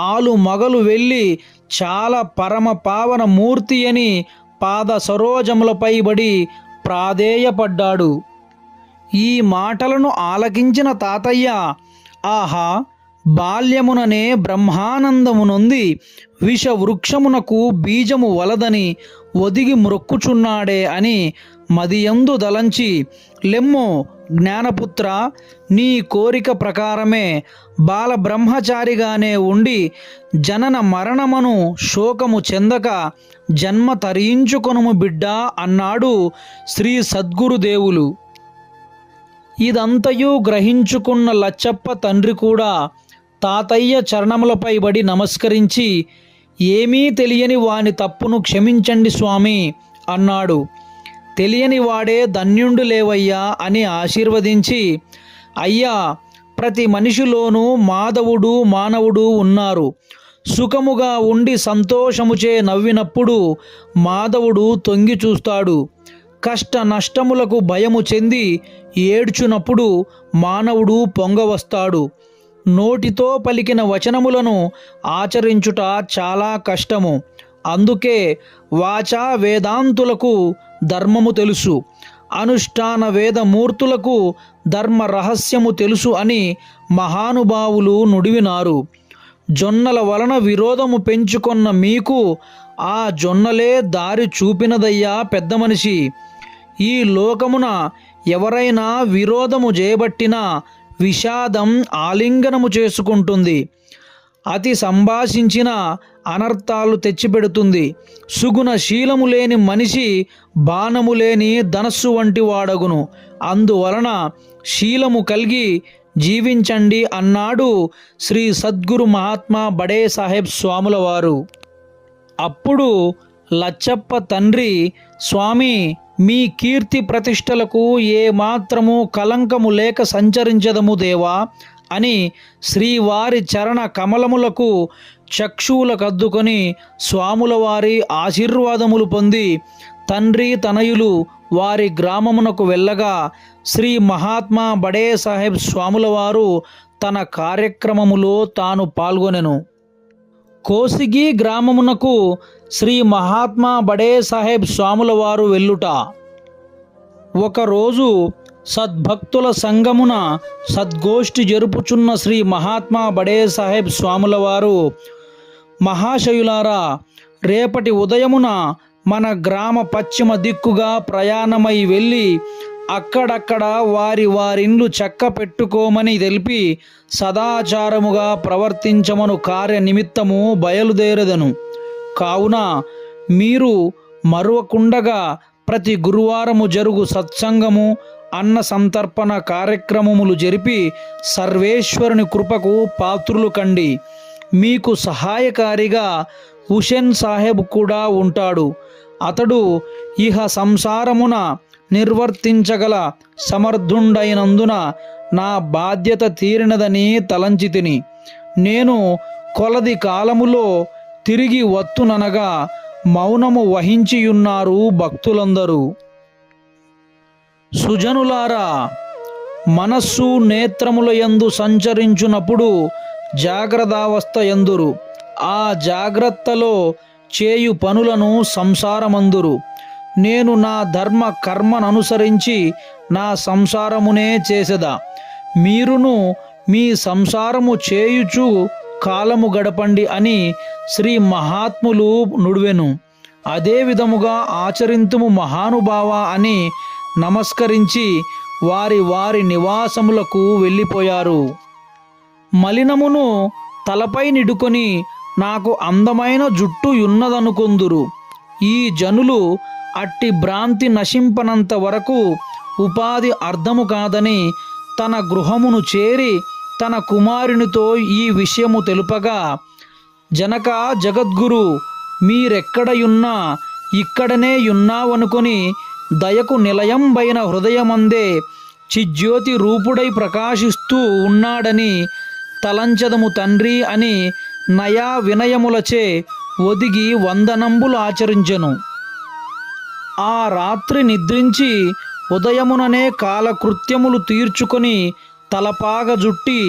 ఆలు మగలు వెళ్ళి చాలా పరమ పావన మూర్తి అని పాద సరోజములపై బడి ప్రాధేయపడ్డాడు. ఈ మాటలను ఆలకించిన తాతయ్య, ఆహా, బాల్యముననే బ్రహ్మానందమునొంది విషవృక్షమునకు బీజము వలదని ఒదిగి మ్రొక్కుచున్నాడే అని మదియందు దలంచి, లెమ్ము జ్ఞానపుత్ర, నీ కోరిక ప్రకారమే బాలబ్రహ్మచారిగానే ఉండి జనన మరణమును శోకము చెందక జన్మ తరించుకొనుము బిడ్డా అన్నాడు శ్రీ సద్గురుదేవులు. ఇదంతయు గ్రహించుకున్న లచ్చప్ప తండ్రి కూడా తాతయ్య చరణములపై బడి నమస్కరించి, ఏమీ తెలియని వాని తప్పును క్షమించండి స్వామి అన్నాడు. తెలియని వాడే ధన్యుండు లేవయ్యా అని ఆశీర్వదించి, అయ్యా, ప్రతి మనిషిలోనూ మాధవుడు మానవుడు ఉన్నారు. సుఖముగా ఉండి సంతోషముచే నవ్వినప్పుడు మాధవుడు తొంగి చూస్తాడు. కష్ట నష్టములకు భయము చెంది ఏడ్చునప్పుడు మానవుడు పొంగవస్తాడు. నోటితో పలికిన వచనములను ఆచరించుట చాలా కష్టము. అందుకే వాచా వేదాంతులకు ధర్మము తెలుసు, అనుష్ఠాన వేదమూర్తులకు ధర్మ రహస్యము తెలుసు అని మహానుభావులు నుడివినారు. జొన్నల వలన విరోధము పెంచుకొన్న మీకు ఆ జొన్నలే దారి చూపినదయ్యా పెద్ద మనిషి. ఈ లోకమున ఎవరైనా విరోధము చేయబట్టినా విషాదం ఆలింగనము చేసుకుంటుంది. అతి సంభాషించిన అనర్థాలు తెచ్చిపెడుతుంది. సుగుణశీలము లేని మనిషి బాణము లేని ధనస్సు వంటి వాడగును. అందువలన శీలము కలిగి జీవించండి అన్నాడు శ్రీ సద్గురు మహాత్మా బడే సాహెబ్ స్వాముల వారు. అప్పుడు లచ్చప్ప తండ్రి, స్వామి, మీ కీర్తి ప్రతిష్టలకు ఏమాత్రము కలంకము లేక సంచరించదము దేవా అని శ్రీవారి చరణ కమలములకు చక్షువులకద్దుకొని స్వాముల వారి ఆశీర్వాదములు పొంది తండ్రి తనయులు వారి గ్రామమునకు వెళ్ళగా శ్రీ మహాత్మా బడే సాహెబ్ స్వాముల వారు తన కార్యక్రమములో తాను పాల్గొనెను. కోసిగి గ్రామమునకు శ్రీ మహాత్మా బడే సాహెబ్ స్వాముల వారు వెళ్ళుట. ఒకరోజు సద్భక్తుల సంగమున సద్గోష్ఠి జరుపుచున్న శ్రీ మహాత్మా బడే సాహెబ్ స్వాముల వారు, మహాశయులారా, రేపటి ఉదయమున మన గ్రామ పశ్చిమ దిక్కుగా ప్రయాణమై వెళ్ళి అక్కడక్కడ వారిండ్లు చక్క పెట్టుకోమని తెలిపి సదాచారముగా ప్రవర్తించమను కార్యనిమిత్తము బయలుదేరదను. కావున మీరు మరువకుండగా ప్రతి గురువారము జరుగు సత్సంగము, అన్న సంతర్పణ కార్యక్రమములు జరిపి సర్వేశ్వరుని కృపకు పాత్రులు కండి. మీకు సహాయకారిగా హుసేన్ సాహెబ్ కూడా ఉంటాడు. అతడు ఇహ సంసారమున నిర్వర్తించగల సమర్థుండైనందున నా బాధ్యత తీరినదని తలంచితిని. నేను కొలది కాలములో తిరిగి వత్తుననగా మౌనము వహించియున్నారు భక్తులందరూ. సుజనులారా, మనస్సు నేత్రముల యందు సంచరించునప్పుడు జాగ్రత్తావస్థ యందురు. ఆ జాగ్రత్తలో చేయు పనులను సంసారమందురు. నేను నా ధర్మ కర్మననుసరించి నా సంసారమునే చేసెదా. మీరును మీ సంసారము చేయుచు కాలము గడపండి అని శ్రీ మహాత్ములు నుడివెను. అదే విధముగా ఆచరింతుము మహానుభావ అని నమస్కరించి వారి నివాసములకు వెళ్ళిపోయారు. మలినమును తలపై నిడుకొని నాకు అందమైన జుట్టు యున్నదనుకొందురు. ఈ జనులు అట్టి భ్రాంతి నశింపనంత వరకు ఉపాధి అర్థము కాదని తన గృహమును చేరి తన కుమారునితో ఈ విషయము తెలుపగా, జనక జగద్గురు, మీరెక్కడయున్నా ఇక్కడనే యున్నావనుకొని దయకు నిలయంబైన హృదయమందే చిజ్యోతి రూపుడై ప్రకాశిస్తూ ఉన్నాడని తలంచదము తండ్రి అని నయా వినయములచే ఒదిగి వందనంబులు ఆచరించెను. ఆ రాత్రి నిద్రించి ఉదయముననే కాలకృత్యములు తీర్చుకొని తలపాగ జుట్టి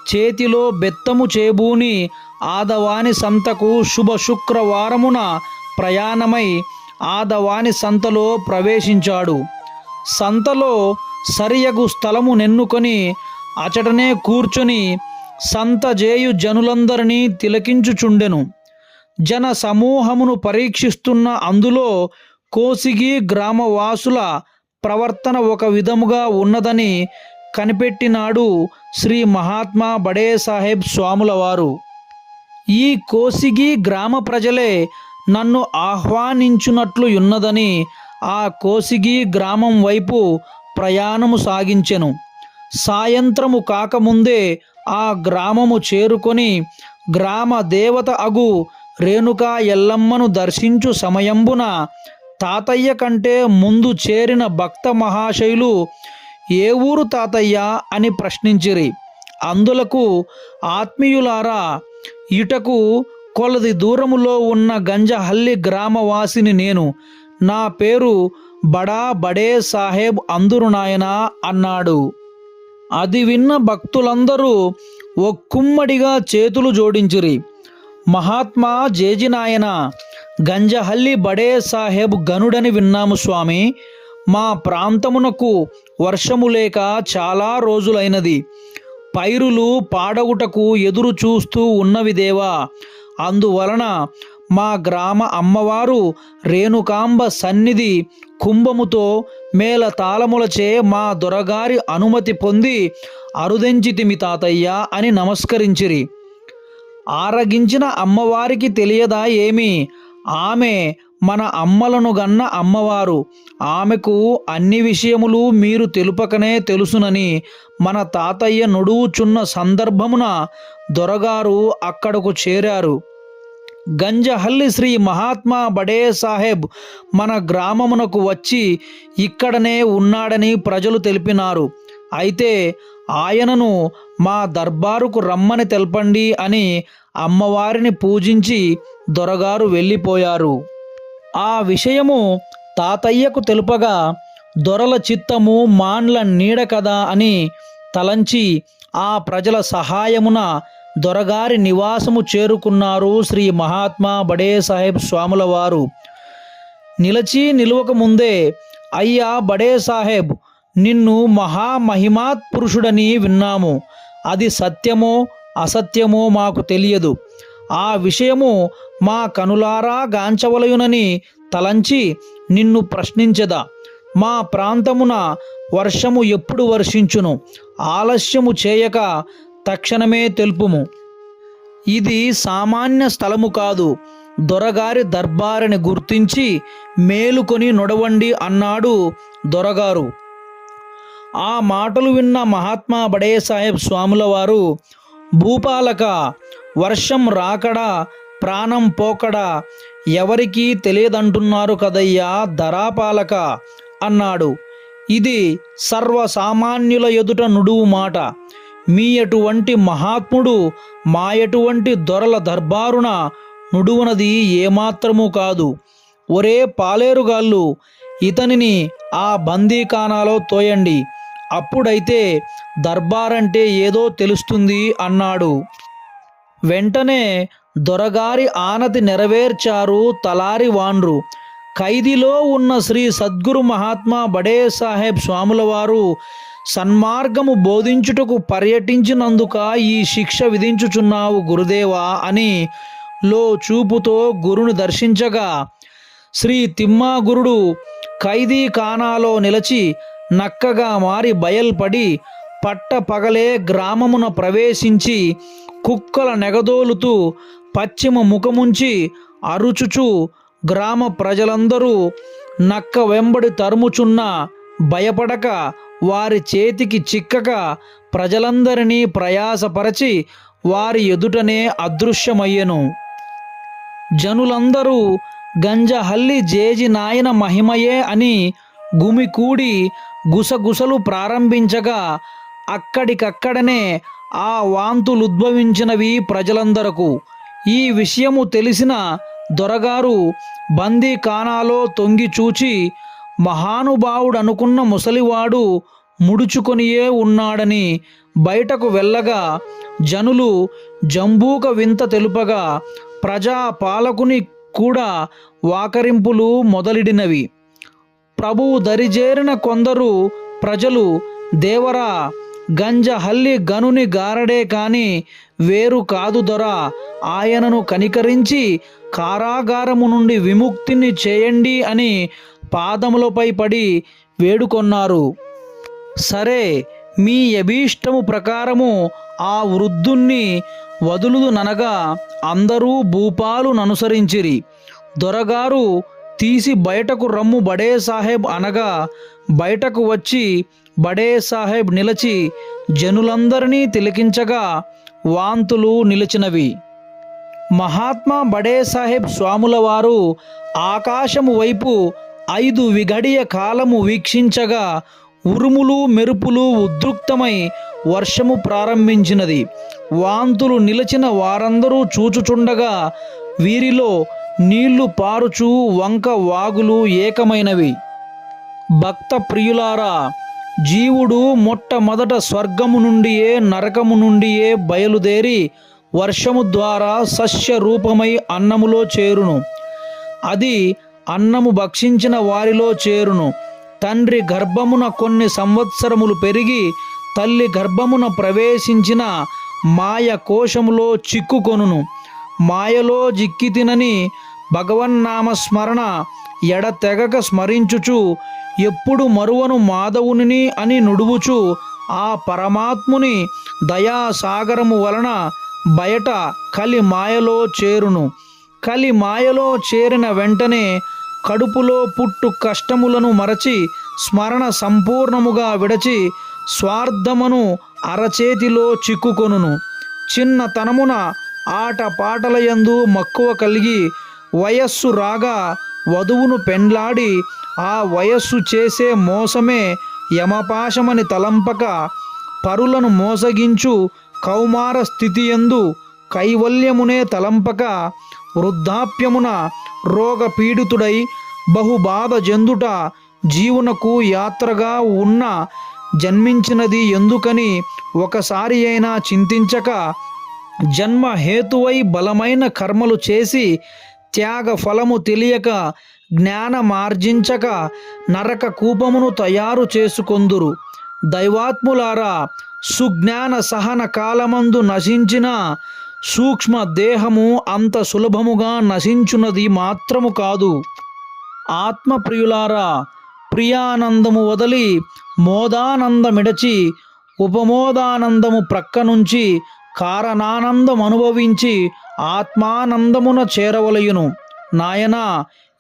చేతిలో బెత్తము చేబూని ఆదవాని సంతకు శుభ శుక్రవారమున ప్రయాణమై ఆదవాని సంతలో ప్రవేశించాడు. సంతలో సరియగు స్థలము నెన్నుకొని అచటనే కూర్చొని సంత జేయు జనులందరినీ తిలకించుచుండెను. జన సమూహమును పరీక్షిస్తున్న అందులో కోసిగి గ్రామవాసుల ప్రవర్తన ఒక విధముగా ఉన్నదని కనిపెట్టినాడు శ్రీ మహాత్మా బడే సాహెబ్ స్వాముల వారు. ఈ కోసిగి గ్రామ ప్రజలే నన్ను ఆహ్వానించునట్లు ఉన్నదని ఆ కోసిగి గ్రామం వైపు ప్రయాణము సాగించెను. సాయంత్రము కాకముందే ఆ గ్రామము చేరుకొని గ్రామ దేవత అగు రేణుకా ఎల్లమ్మను దర్శించు సమయంబున తాతయ్య కంటే ముందు చేరిన భక్త మహాశయులు, ఏ ఊరు తాతయ్య అని ప్రశ్నించిరి. అందులకు, ఆత్మీయులారా, ఇటకు కొలది దూరములో ఉన్న గంజహల్లి గ్రామవాసిని నేను. నా పేరు బడా బడే సాహెబ్ అందురు నాయనా అన్నాడు. అది విన్న భక్తులందరూ ఒక్కుమ్మడిగా చేతులు జోడించిరి. మహాత్మా జేజినాయన, గంజహల్లి బడే సాహెబ్ గనుడని విన్నాము స్వామి. మా ప్రాంతమునకు వర్షము లేక చాలా రోజులైనది. పైరులు పాడగుటకు ఎదురు చూస్తూ ఉన్నవి దేవా. అందువలన మా గ్రామ అమ్మవారు రేణుకాంబ సన్నిధి కుంభముతో మేళ తాళములచే మా దొరగారి అనుమతి పొంది అరుదెంచితిమి తాతయ్య అని నమస్కరించిరి. ఆరగించిన అమ్మవారికి తెలియదా ఏమి? ఆమె మన అమ్మలను గన్న అమ్మవారు. ఆమెకు అన్ని విషయములు మీరు తెలుపకనే తెలుసునని మన తాతయ్య నుడువుచున్న సందర్భమున దొరగారు అక్కడకు చేరారు. గంజహల్లి శ్రీ మహాత్మా బడే సాహెబ్ మన గ్రామమునకు వచ్చి ఇక్కడనే ఉన్నాడని ప్రజలు తెలిపినారు. అయితే ఆయనను మా దర్బారుకు రమ్మని తెలపండి అని అమ్మవారిని పూజించి దొరగారు వెళ్ళిపోయారు. ఆ విషయము తాతయ్యకు తెలుపగా దొరల చిత్తము మాన్ల నీడ కదా అని తలంచి ఆ ప్రజల సహాయమున దొరగారి నివాసము చేరుకున్నారు శ్రీ మహాత్మా బడే సాహెబ్ స్వాముల వారు. నిలచి నిలువక ముందే, అయ్యా బడే సాహెబ్, నిన్ను మహామహిమాత్ పురుషుడని విన్నాము. అది సత్యమో అసత్యమో మాకు తెలియదు. ఆ విషయము మా కనులారా గాంచవలయునని తలంచి నిన్ను ప్రశ్నించదా. మా ప్రాంతమున వర్షము ఎప్పుడు వర్షించును? ఆలస్యము చేయక తక్షణమే తెలుపుము. ఇది సామాన్య స్థలము కాదు. దొరగారి దర్బారుని గుర్తించి మేలుకొని నొడవండి అన్నాడు దొరగారు. ఆ మాటలు విన్న మహాత్మా బడే సాహెబ్ స్వాముల వారు, భూపాలక, వర్షం రాకడా ప్రాణం పోకడా ఎవరికీ తెలియదంటున్నారు కదయ్యా ధరాపాలక అన్నాడు. ఇది సర్వసామాన్యుల ఎదుట నుడువు మాట. మీ ఎటువంటి మహాత్ముడు మా ఎటువంటి దొరల దర్బారున నుడువనది ఏమాత్రమూ కాదు. ఒరే పాలేరుగాళ్ళు, ఇతనిని ఆ బందీఖానాలో తోయండి. అప్పుడైతే దర్బారంటే ఏదో తెలుస్తుంది అన్నాడు. వెంటనే దొరగారి ఆనతి నెరవేర్చారు తలారి వాండ్రు. ఖైదీలో ఉన్న శ్రీ సద్గురు మహాత్మా బడే సాహెబ్ స్వాముల వారు సన్మార్గము బోధించుటకు పర్యటించినందుక ఈ శిక్ష విధించుచున్నావు గురుదేవా అని లో చూపుతో గురుని దర్శించగా, శ్రీ తిమ్మా గురుడు ఖైదీ ఖానాలో నిలిచి నక్కగా మారి బయల్పడి పట్ట పగలే గ్రామమున ప్రవేశించి కుక్కల నెగదోలుతూ పశ్చిమ ముఖముంచి అరుచుచు గ్రామ ప్రజలందరూ నక్క వెంబడి తరుముచున్న భయపడక వారి చేతికి చిక్కక ప్రజలందరినీ ప్రయాసపరచి వారి ఎదుటనే అదృశ్యమయ్యెను. జనులందరూ గంజహల్లి జేజి నాయన మహిమయే అని గుమికూడి గుసగుసలు ప్రారంభించగా అక్కడికక్కడనే ఆ వాంతులుద్భవించినవి ప్రజలందరకు. ఈ విషయము తెలిసిన దొరగారు బందీఖానాలో తొంగి చూచి, మహానుభావుడనుకున్న ముసలివాడు ముడుచుకొనియే ఉన్నాడని బయటకు వెళ్ళగా జనులు జంబూక వింత తెలుపగా ప్రజాపాలకుని కూడా వాకరింపులు మొదలిడినవి. ప్రభువు దరిజేరిన కొందరు ప్రజలు, దేవరా, గంజహల్లి గనుని గారడే కాని వేరు కాదు దొరా, ఆయనను కనికరించి కారాగారము నుండి విముక్తిని చేయండి అని పాదములపై పడి వేడుకొన్నారు. సరే, మీ అభీష్టము ప్రకారము ఆ వృద్ధుణ్ణి వదులుదుననగా అందరూ భూపాలు ననుసరించిరి. దొరగారు తీసి బయటకు రమ్ము బడే సాహెబ్ అనగా బయటకు వచ్చి బడే సాహెబ్ నిలిచి జనులందరినీ తిలకించగా వాంతులు నిలిచినవి. మహాత్మా బడే సాహెబ్ స్వాముల వారు ఆకాశము వైపు 5 విఘడియ కాలము వీక్షించగా ఉరుములు మెరుపులు ఉద్రిక్తమై వర్షము ప్రారంభించినది. వాంతులు నిలిచిన వారందరూ చూచుచుండగా వీరిలో నీళ్లు పారుచు వంక వాగులు ఏకమైనవి. భక్త ప్రియులారా, జీవుడు మొట్టమొదట స్వర్గము నుండియే నరకము నుండియే బయలుదేరి వర్షము ద్వారా సస్య రూపమై అన్నములో చేరును. అది అన్నము భక్షించిన వారిలో చేరును. తండ్రి గర్భమున కొన్ని సంవత్సరములు పెరిగి తల్లి గర్భమున ప్రవేశించిన మాయ కోశములో చిక్కుకొనును. మాయలో జిక్కితినని భగవన్నామ స్మరణ ఎడతెగక స్మరించుచు ఎప్పుడు మరువను మాధవుని అని నుడువుచు ఆ పరమాత్ముని దయాసాగరము వలన బయట కలి మాయలో చేరును. కలి మాయలో చేరిన వెంటనే కడుపులో పుట్టు కష్టములను మరచి స్మరణ సంపూర్ణముగా విడచి స్వార్థమును అరచేతిలో చిక్కుకొనును. చిన్నతనమున ఆట పాటలయందు మక్కువ కలిగి వయస్సు రాగా వధువును పెండ్లాడి ఆ వయస్సు చేసే మోసమే యమపాశమని తలంపక పరులను మోసగించు కౌమార స్థితియందు కైవల్యమునే తలంపక వృద్ధాప్యమున రోగపీడితుడై బహుబాధ చెందుట జీవునకు యాత్రగా ఉన్న జన్మించినది ఎందుకని ఒకసారి అయినా చింతించక జన్మ హేతువై బలమైన కర్మలు చేసి త్యాగ ఫలము తెలియక జ్ఞానమార్జించక నరక కూపమును తయారు చేసుకొందురు. దైవాత్ములారా, సుజ్ఞాన సహన కాలమందు నశించిన సూక్ష్మ దేహము అంత సులభముగా నశించున్నది మాత్రము కాదు. ఆత్మప్రియులారా, ప్రియానందము వదలి మోదానందమిడచి ఉపమోదానందము ప్రక్క నుంచి కారణానందం అనుభవించి ఆత్మానందమున చేరవలయును. నాయనా,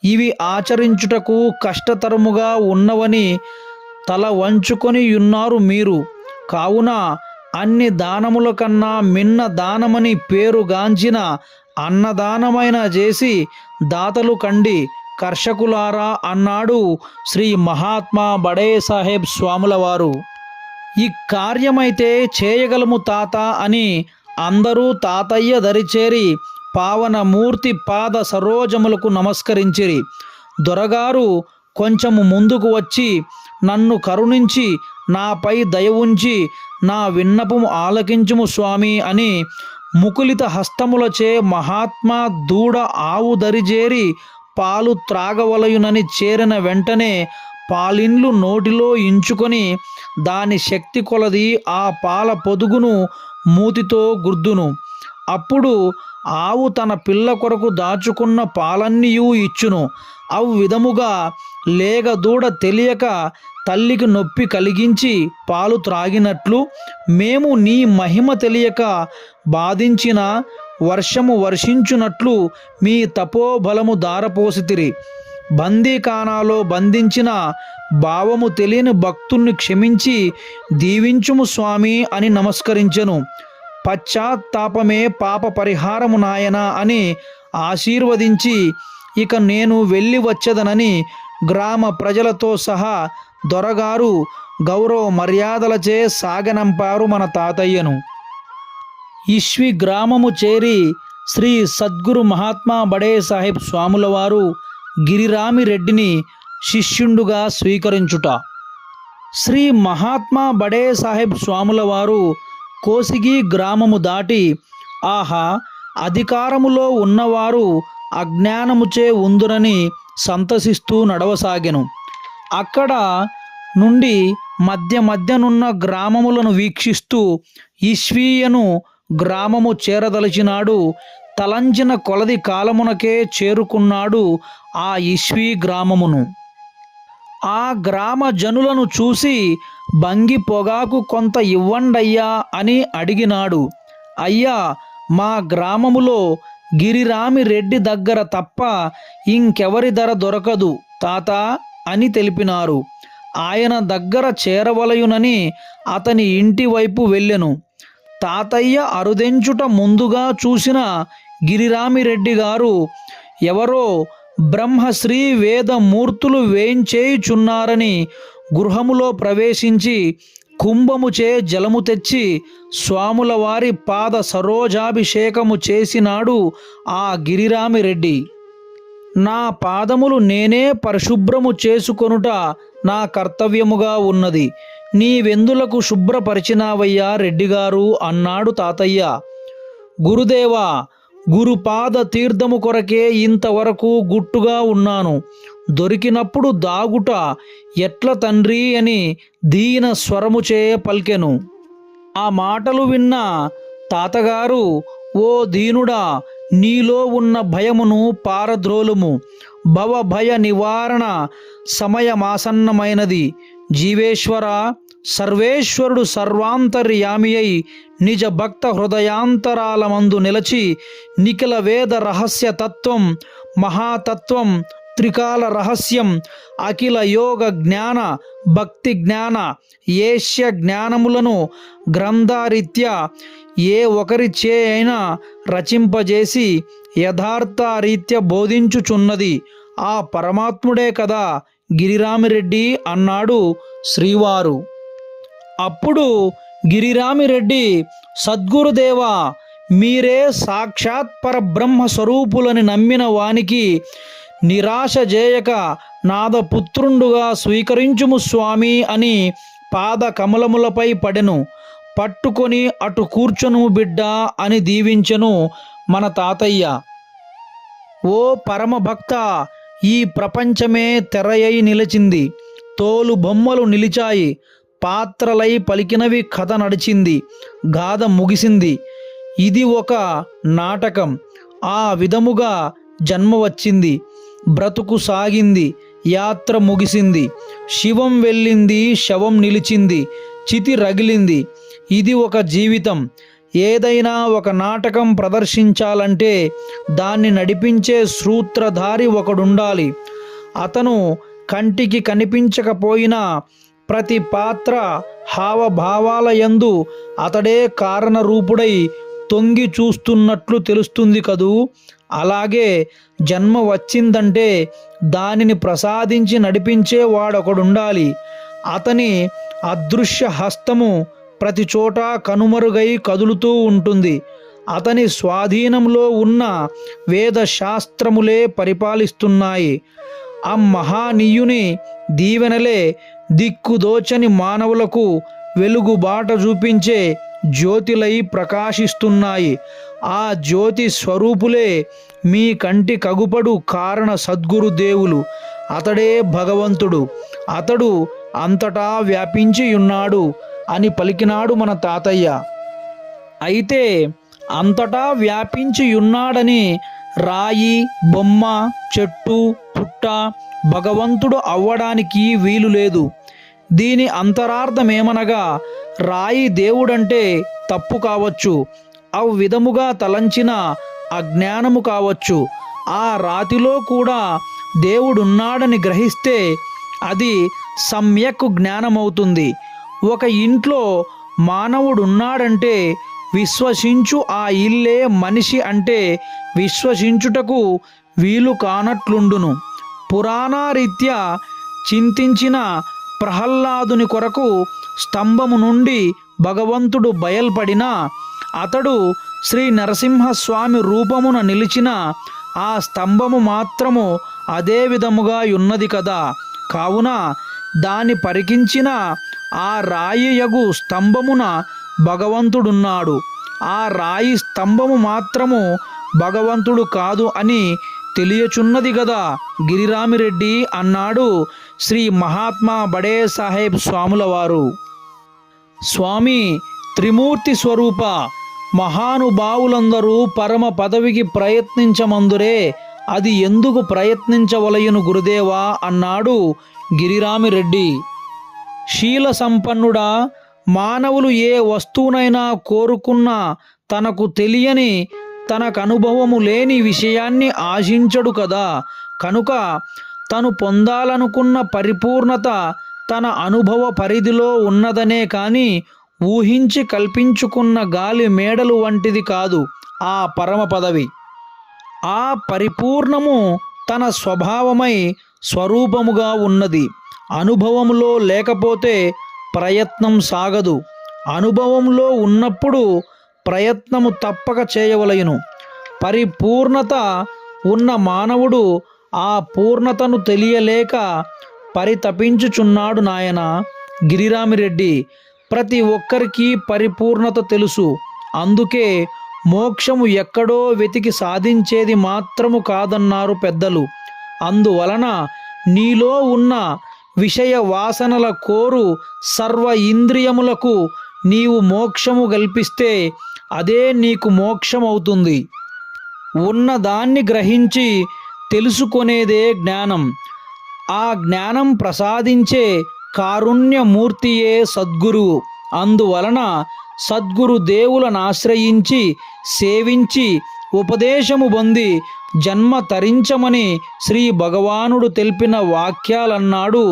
ఇవి ఆచరించుటకు కష్టతరముగా ఉన్నవని తల వంచుకొని ఉన్నారు మీరు. కావున అన్ని దానముల కన్నా మిన్న దానమని పేరుగాంచిన అన్నదానమైన చేసి దాతలు కండి కర్షకులారా అన్నాడు శ్రీ మహాత్మా బడే సాహెబ్ స్వాముల వారు. ఈ కార్యమైతే చేయగలము తాత అని అందరూ తాతయ్య దరిచేరి పావనమూర్తి పాద సరోజములకు నమస్కరించిరి. దొరగారు కొంచెము ముందుకు వచ్చి నన్ను కరుణించి నాపై దయ ఉంచి నా విన్నపము ఆలకించుము స్వామి అని ముకులిత హస్తములచే మహాత్మా దూడ ఆవు దరిజేరి పాలు త్రాగవలయునని చేరిన వెంటనే పాలిండ్లు నోటిలో ఇంచుకొని దాని శక్తి కొలది ఆ పాల పొదుగును మూతితో గుర్దును. అప్పుడు ఆవు తన పిల్ల కొరకు దాచుకున్న పాలన్నీయూ ఇచ్చును. అవు విధముగా లేగ దూడ తెలియక తల్లికి నొప్పి కలిగించి పాలు త్రాగినట్లు మేము నీ మహిమ తెలియక బాధించిన వర్షము వర్షించునట్లు మీ తపోబలము దారపోసితిరి. బందీఖానాలో బంధించిన భావము తెలియని భక్తుణ్ణి క్షమించి దీవించుము స్వామి అని నమస్కరించెను. పశ్చాత్తాపమే పాప పరిహారము నాయన అని ఆశీర్వదించి ఇక నేను వెళ్ళి వచ్చేదనని గ్రామ ప్రజలతో సహా దొరగారు గౌరవ మర్యాదలచే సాగనంపారు మన తాతయ్యను. ఇష్వి గ్రామము చేరి శ్రీ సద్గురు మహాత్మా బడే సాహెబ్ స్వాముల వారు గిరిరామిరెడ్డిని శిష్యుండుగా స్వీకరించుట. శ్రీ మహాత్మా బడే సాహెబ్ స్వాముల వారు కోసిగి గ్రామము దాటి ఆహా, అధికారములో ఉన్నవారు అజ్ఞానముచే ఉందురని సంతసిస్తూ నడవసాగెను. అక్కడ నుండి మధ్యనున్న గ్రామములను వీక్షిస్తూ ఈశ్వీయను గ్రామము చేరదలిచినాడు. తలంచిన కొలది కాలమునకే చేరుకున్నాడు ఆ ఈశ్వీ గ్రామమును. ఆ గ్రామ జనులను చూసి బంగి పొగాకు కొంత ఇవ్వండయ్యా అని అడిగినాడు. అయ్యా, మా గ్రామములో గిరిరామిరెడ్డి దగ్గర తప్ప ఇంకెవరి ధర దొరకదు తాత అని తెలిపినారు. ఆయన దగ్గర చేరవలయునని అతని ఇంటి వైపు వెళ్ళెను. తాతయ్య అరుదెంచుట ముందుగా చూసిన గిరిరామిరెడ్డి గారు ఎవరో బ్రహ్మశ్రీ వేదమూర్తులు వేంచేయుచున్నారని గృహములో ప్రవేశించి కుంభముచే జలము తెచ్చి స్వాముల వారి పాద సరోజాభిషేకము చేసినాడు ఆ గిరిరామిరెడ్డి. నా పాదములు నేనే పరిశుభ్రము చేసుకొనుట నా కర్తవ్యముగా ఉన్నది. నీవెందులకు శుభ్రపరిచినావయ్యా రెడ్డిగారు అన్నాడు తాతయ్య. గురుదేవా, గురుపాద తీర్థము కొరకే ఇంతవరకు గుట్టుగా ఉన్నాను. దొరికినప్పుడు దాగుట ఎట్ల తండ్రి అని దీన స్వరముచే పలికెను. ఆ మాటలు విన్న తాతగారు, ఓ దీనుడా, నీలో ఉన్న భయమును పారద్రోలుము. భవభయ నివారణ సమయమాసన్నమైనది. జీవేశ్వర, సర్వేశ్వరుడు సర్వాంతర్యామి అయి నిజ భక్త హృదయాంతరాలమందు నిలచి నిఖిల వేద రహస్య తత్వం, మహాతత్వం, త్రికాల రహస్యం, అఖిల యోగ జ్ఞాన భక్తి జ్ఞాన ఏష్య జ్ఞానములను గ్రంథారీత్యా ఏ ఒకరిచే అయినా రచింపజేసి యథార్థ రీత్యా బోధించుచున్నది ఆ పరమాత్ముడే కదా గిరిరామిరెడ్డి అన్నాడు శ్రీవారు. అప్పుడు గిరిరామిరెడ్డి, సద్గురుదేవా, మీరే సాక్షాత్ పరబ్రహ్మ స్వరూపులని నమ్మిన వానికి నిరాశ చేయక నాదపుత్రుండుగా స్వీకరించుము స్వామి అని పాద కమలములపై పడెను. పట్టుకొని అటు కూర్చొను బిడ్డ అని దీవించెను మన తాతయ్య. ఓ పరమభక్త, ఈ ప్రపంచమే తెరయై నిలిచింది. తోలు బొమ్మలు నిలిచాయి. పాత్రలై పలికినవి కథ నడిచింది. గాథ ముగిసింది. ఇది ఒక నాటకం. ఆ విధముగా జన్మ వచ్చింది. బ్రతుకు సాగింది. యాత్ర ముగిసింది. శివం వెళ్ళింది. శవం నిలిచింది. చితి రగిలింది. ఇది ఒక జీవితం. ఏదైనా ఒక నాటకం ప్రదర్శించాలంటే దాన్ని నడిపించే సూత్రధారి ఒకడుండాలి. అతను కంటికి కనిపించకపోయినా ప్రతి పాత్ర హావభావాల యందు అతడే కారణరూపుడై తొంగి చూస్తున్నట్లు తెలుస్తుంది కదూ. అలాగే జన్మ వచ్చిందంటే దానిని ప్రసాదించి నడిపించే వాడొకడుండాలి. అతని అదృశ్య హస్తము ప్రతి చోట కనుమరుగై కదులుతూ ఉంటుంది. అతని స్వాధీనంలో ఉన్న వేద శాస్త్రములే పరిపాలిస్తున్నాయి. ఆ మహానీయుని దీవెనలే దిక్కుదోచని మానవులకు వెలుగుబాట చూపించే జ్యోతిలై ప్రకాశిస్తున్నాయి. ఆ జ్యోతి స్వరూపులే మీ కంటి కగుపడు కారణ సద్గురుదేవులు. అతడే భగవంతుడు. అతడు అంతటా వ్యాపించి ఉన్నాడు అని పలికినాడు మన తాతయ్య. అయితే అంతటా వ్యాపించి ఉన్నాడని రాయి, బొమ్మ, చెట్టు, పుట్ట భగవంతుడు అవ్వడానికి వీలు లేదు. దీని అంతరార్థమేమనగా, రాయి దేవుడంటే తప్పు కావచ్చు. ఆ విధముగా తలంచిన అజ్ఞానము కావచ్చు. ఆ రాతిలో కూడా దేవుడున్నాడని గ్రహిస్తే అది సమ్యక్ జ్ఞానమవుతుంది. ఒక ఇంట్లో మానవుడున్నాడంటే విశ్వసించు ఆ ఇల్లే మనిషి అంటే విశ్వసించుటకు వీలు కానట్లుండును. పురాణరీత్యా చింతించిన ప్రహ్లాదుని కొరకు స్తంభము నుండి భగవంతుడు బయల్పడినా అతడు శ్రీ నరసింహస్వామి రూపమున నిలిచిన ఆ స్తంభము మాత్రము అదే విధముగా ఉన్నది కదా. కావున దాని పరికించిన ఆ రాయి యగు స్తంభమున భగవంతుడున్నాడు. ఆ రాయి స్తంభము మాత్రము భగవంతుడు కాదు అని తెలియచున్నది గదా గిరిరామిరెడ్డి అన్నాడు శ్రీ మహాత్మా బడే సాహెబ్ స్వాముల వారు. స్వామి త్రిమూర్తి స్వరూప, మహానుభావులందరూ పరమ పదవికి ప్రయత్నించమందురే, అది ఎందుకు ప్రయత్నించవలయును గురుదేవా అన్నాడు గిరిరామిరెడ్డి. శీల సంపన్నుడా, మానవులు ఏ వస్తువునైనా కోరుకున్నా తనకు తెలియని, తనకు అనుభవము లేని విషయాన్ని ఆశించడు కదా. కనుక తను పొందాలనుకున్న పరిపూర్ణత తన అనుభవ పరిధిలో ఉన్నదనే కాని ఊహించి కల్పించుకున్న గాలి మేడలు వంటిది కాదు ఆ పరమ పదవి. ఆ పరిపూర్ణము తన స్వభావమై స్వరూపముగా ఉన్నది. అనుభవంలో లేకపోతే ప్రయత్నం సాగదు. అనుభవంలో ఉన్నప్పుడు ప్రయత్నము తప్పక చేయవలయును. పరిపూర్ణత ఉన్న మానవుడు ఆ పూర్ణతను తెలియలేక పరితపించుచున్నాడు నాయన. గిరిరామిరెడ్డి, ప్రతి ఒక్కరికి పరిపూర్ణత తెలుసు. అందుకే మోక్షము ఎక్కడో వెతికి సాధించేది మాత్రము కాదన్నారు పెద్దలు. అందువలన నీలో ఉన్న విషయ వాసనల కోరు సర్వ ఇంద్రియములకు నీవు మోక్షము కల్పిస్తే అదే నీకు మోక్షమవుతుంది. ఉన్నదాన్ని గ్రహించి తెలుసుకొనేదే జ్ఞానం. ఆ జ్ఞానం ప్రసాదించే కారుణ్యమూర్తియే సద్గురువు. అందువలన సద్గురు దేవులను ఆశ్రయించి సేవించి ఉపదేశము పొంది జన్మ తరించమని శ్రీ భగవానుడు తెలిపిన వాక్యాలన్నాడు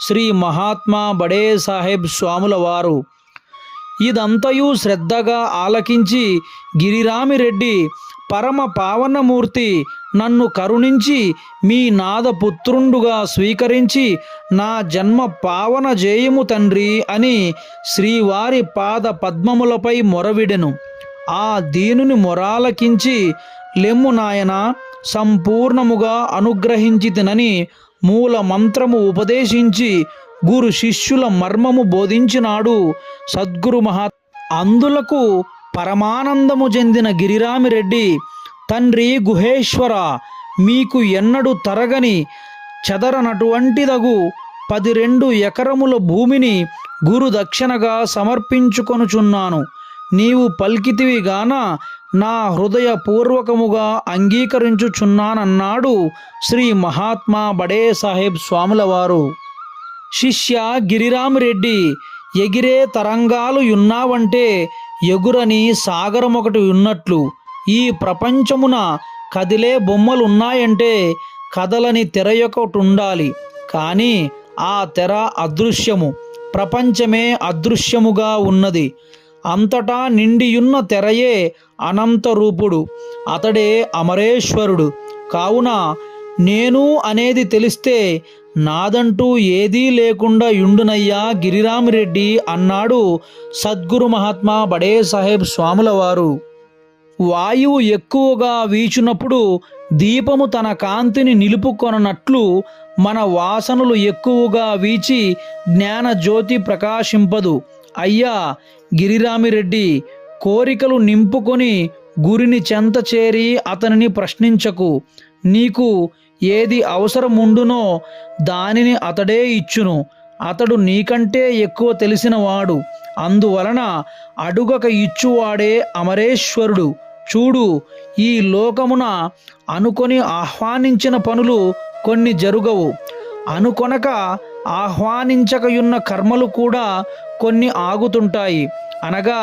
శ్రీ మహాత్మా బడే సాహెబ్ స్వాముల వారు. ఇదంతయు శ్రద్ధగా ఆలకించి గిరిరామిరెడ్డి, పరమ పావనమూర్తి నన్ను కరుణించి మీ నాదపుత్రుండుగా స్వీకరించి నా జన్మ పావన జేయము తండ్రి అని శ్రీవారి పాద పద్మములపై మొరవిడెను. ఆ దీనుని మొరాలకించి, లెమ్ము నాయన, సంపూర్ణముగా అనుగ్రహించితినని మూల మంత్రము ఉపదేశించి గురు శిష్యుల మర్మము బోధించినాడు సద్గురు అందులకు పరమానందము చెందిన గిరిరామిరెడ్డి, తండ్రి గుహేశ్వర, మీకు ఎన్నడూ తరగని చెదరనటువంటిదగు 12 ఎకరముల భూమిని గురు దక్షిణగా సమర్పించుకొనుచున్నాను. నీవు పలికితివిగాన నా హృదయపూర్వకముగా అంగీకరించుచున్నానన్నాడు శ్రీ మహాత్మా బడే సాహెబ్ స్వాముల వారు. శిష్య గిరిరామిరెడ్డి, ఎగిరే తరంగాలు ఉన్నావంటే ఎగురని సాగరమొకటి ఉన్నట్లు. ఈ ప్రపంచమున కదిలే బొమ్మలున్నాయంటే కదలని తెరయొకటుండాలి. కానీ ఆ తెర అదృశ్యము, ప్రపంచమే అదృశ్యముగా ఉన్నది. అంతటా నిండియున్న తెరయే అనంతరూపుడు, అతడే అమరేశ్వరుడు. కావున నేను అనేది తెలిస్తే నాదంటూ ఏదీ లేకుండా యుండునయ్యా గిరిరామిరెడ్డి అన్నాడు సద్గురు మహాత్మా బడే సాహెబ్ స్వాముల వారు. వాయువు ఎక్కువగా వీచినప్పుడు దీపము తన కాంతిని నిలుపుకొననట్లు మన వాసనలు ఎక్కువగా వీచి జ్ఞాన జ్యోతి ప్రకాశింపదు. అయ్యా గిరిరామిరెడ్డి, కోరికలు నింపుకొని గురిని చెంత చేరి అతనిని ప్రశ్నించకు. నీకు ఏది అవసరముండునో దానిని అతడే ఇచ్చును. అతడు నీకంటే ఎక్కువ తెలిసినవాడు. అందువలన అడుగక ఇచ్చువాడే అమరేశ్వరుడు. చూడు, ఈ లోకమున అనుకొని ఆహ్వానించిన పనులు కొన్ని జరుగవు. అనుకొనక ఆహ్వానించకయున్న కర్మలు కూడా కొన్ని ఆగుతుంటాయి. అనగా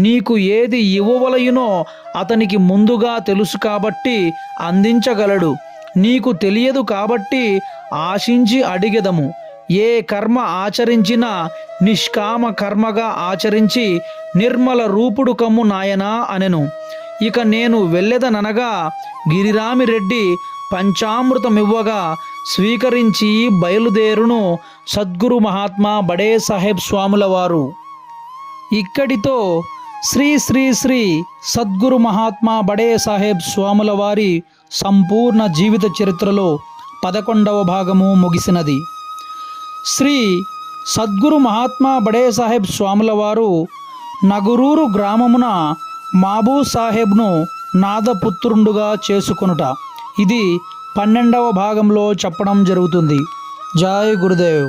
నీకు ఏది ఇవ్వవలయునో అతనికి ముందుగా తెలుసు కాబట్టి అందించగలడు. నీకు తెలియదు కాబట్టి ఆశించి అడిగెదము. ఏ కర్మ ఆచరించినా నిష్కామ కర్మగా ఆచరించి నిర్మల రూపుడు కమ్ము నాయనా అనెను. ఇక నేను వెళ్ళెదననగా గిరిరామిరెడ్డి పంచామృతమివ్వగా స్వీకరించి బయలుదేరును సద్గురు మహాత్మా బడే సాహెబ్ స్వాముల వారు. ఇక్కడితో శ్రీ శ్రీ శ్రీ సద్గురు మహాత్మా బడే సాహెబ్ స్వాముల వారి సంపూర్ణ జీవిత చరిత్రలో 11వ భాగము ముగిసినది. శ్రీ సద్గురు మహాత్మా బడే సాహెబ్ స్వాముల వారు నగురూరు గ్రామమున మాబూ సాహెబ్ను నాదపుత్రుండుగా చేసుకొనుట, ఇది 12వ భాగంలో చెప్పడం జరుగుతుంది. జై గురుదేవ్.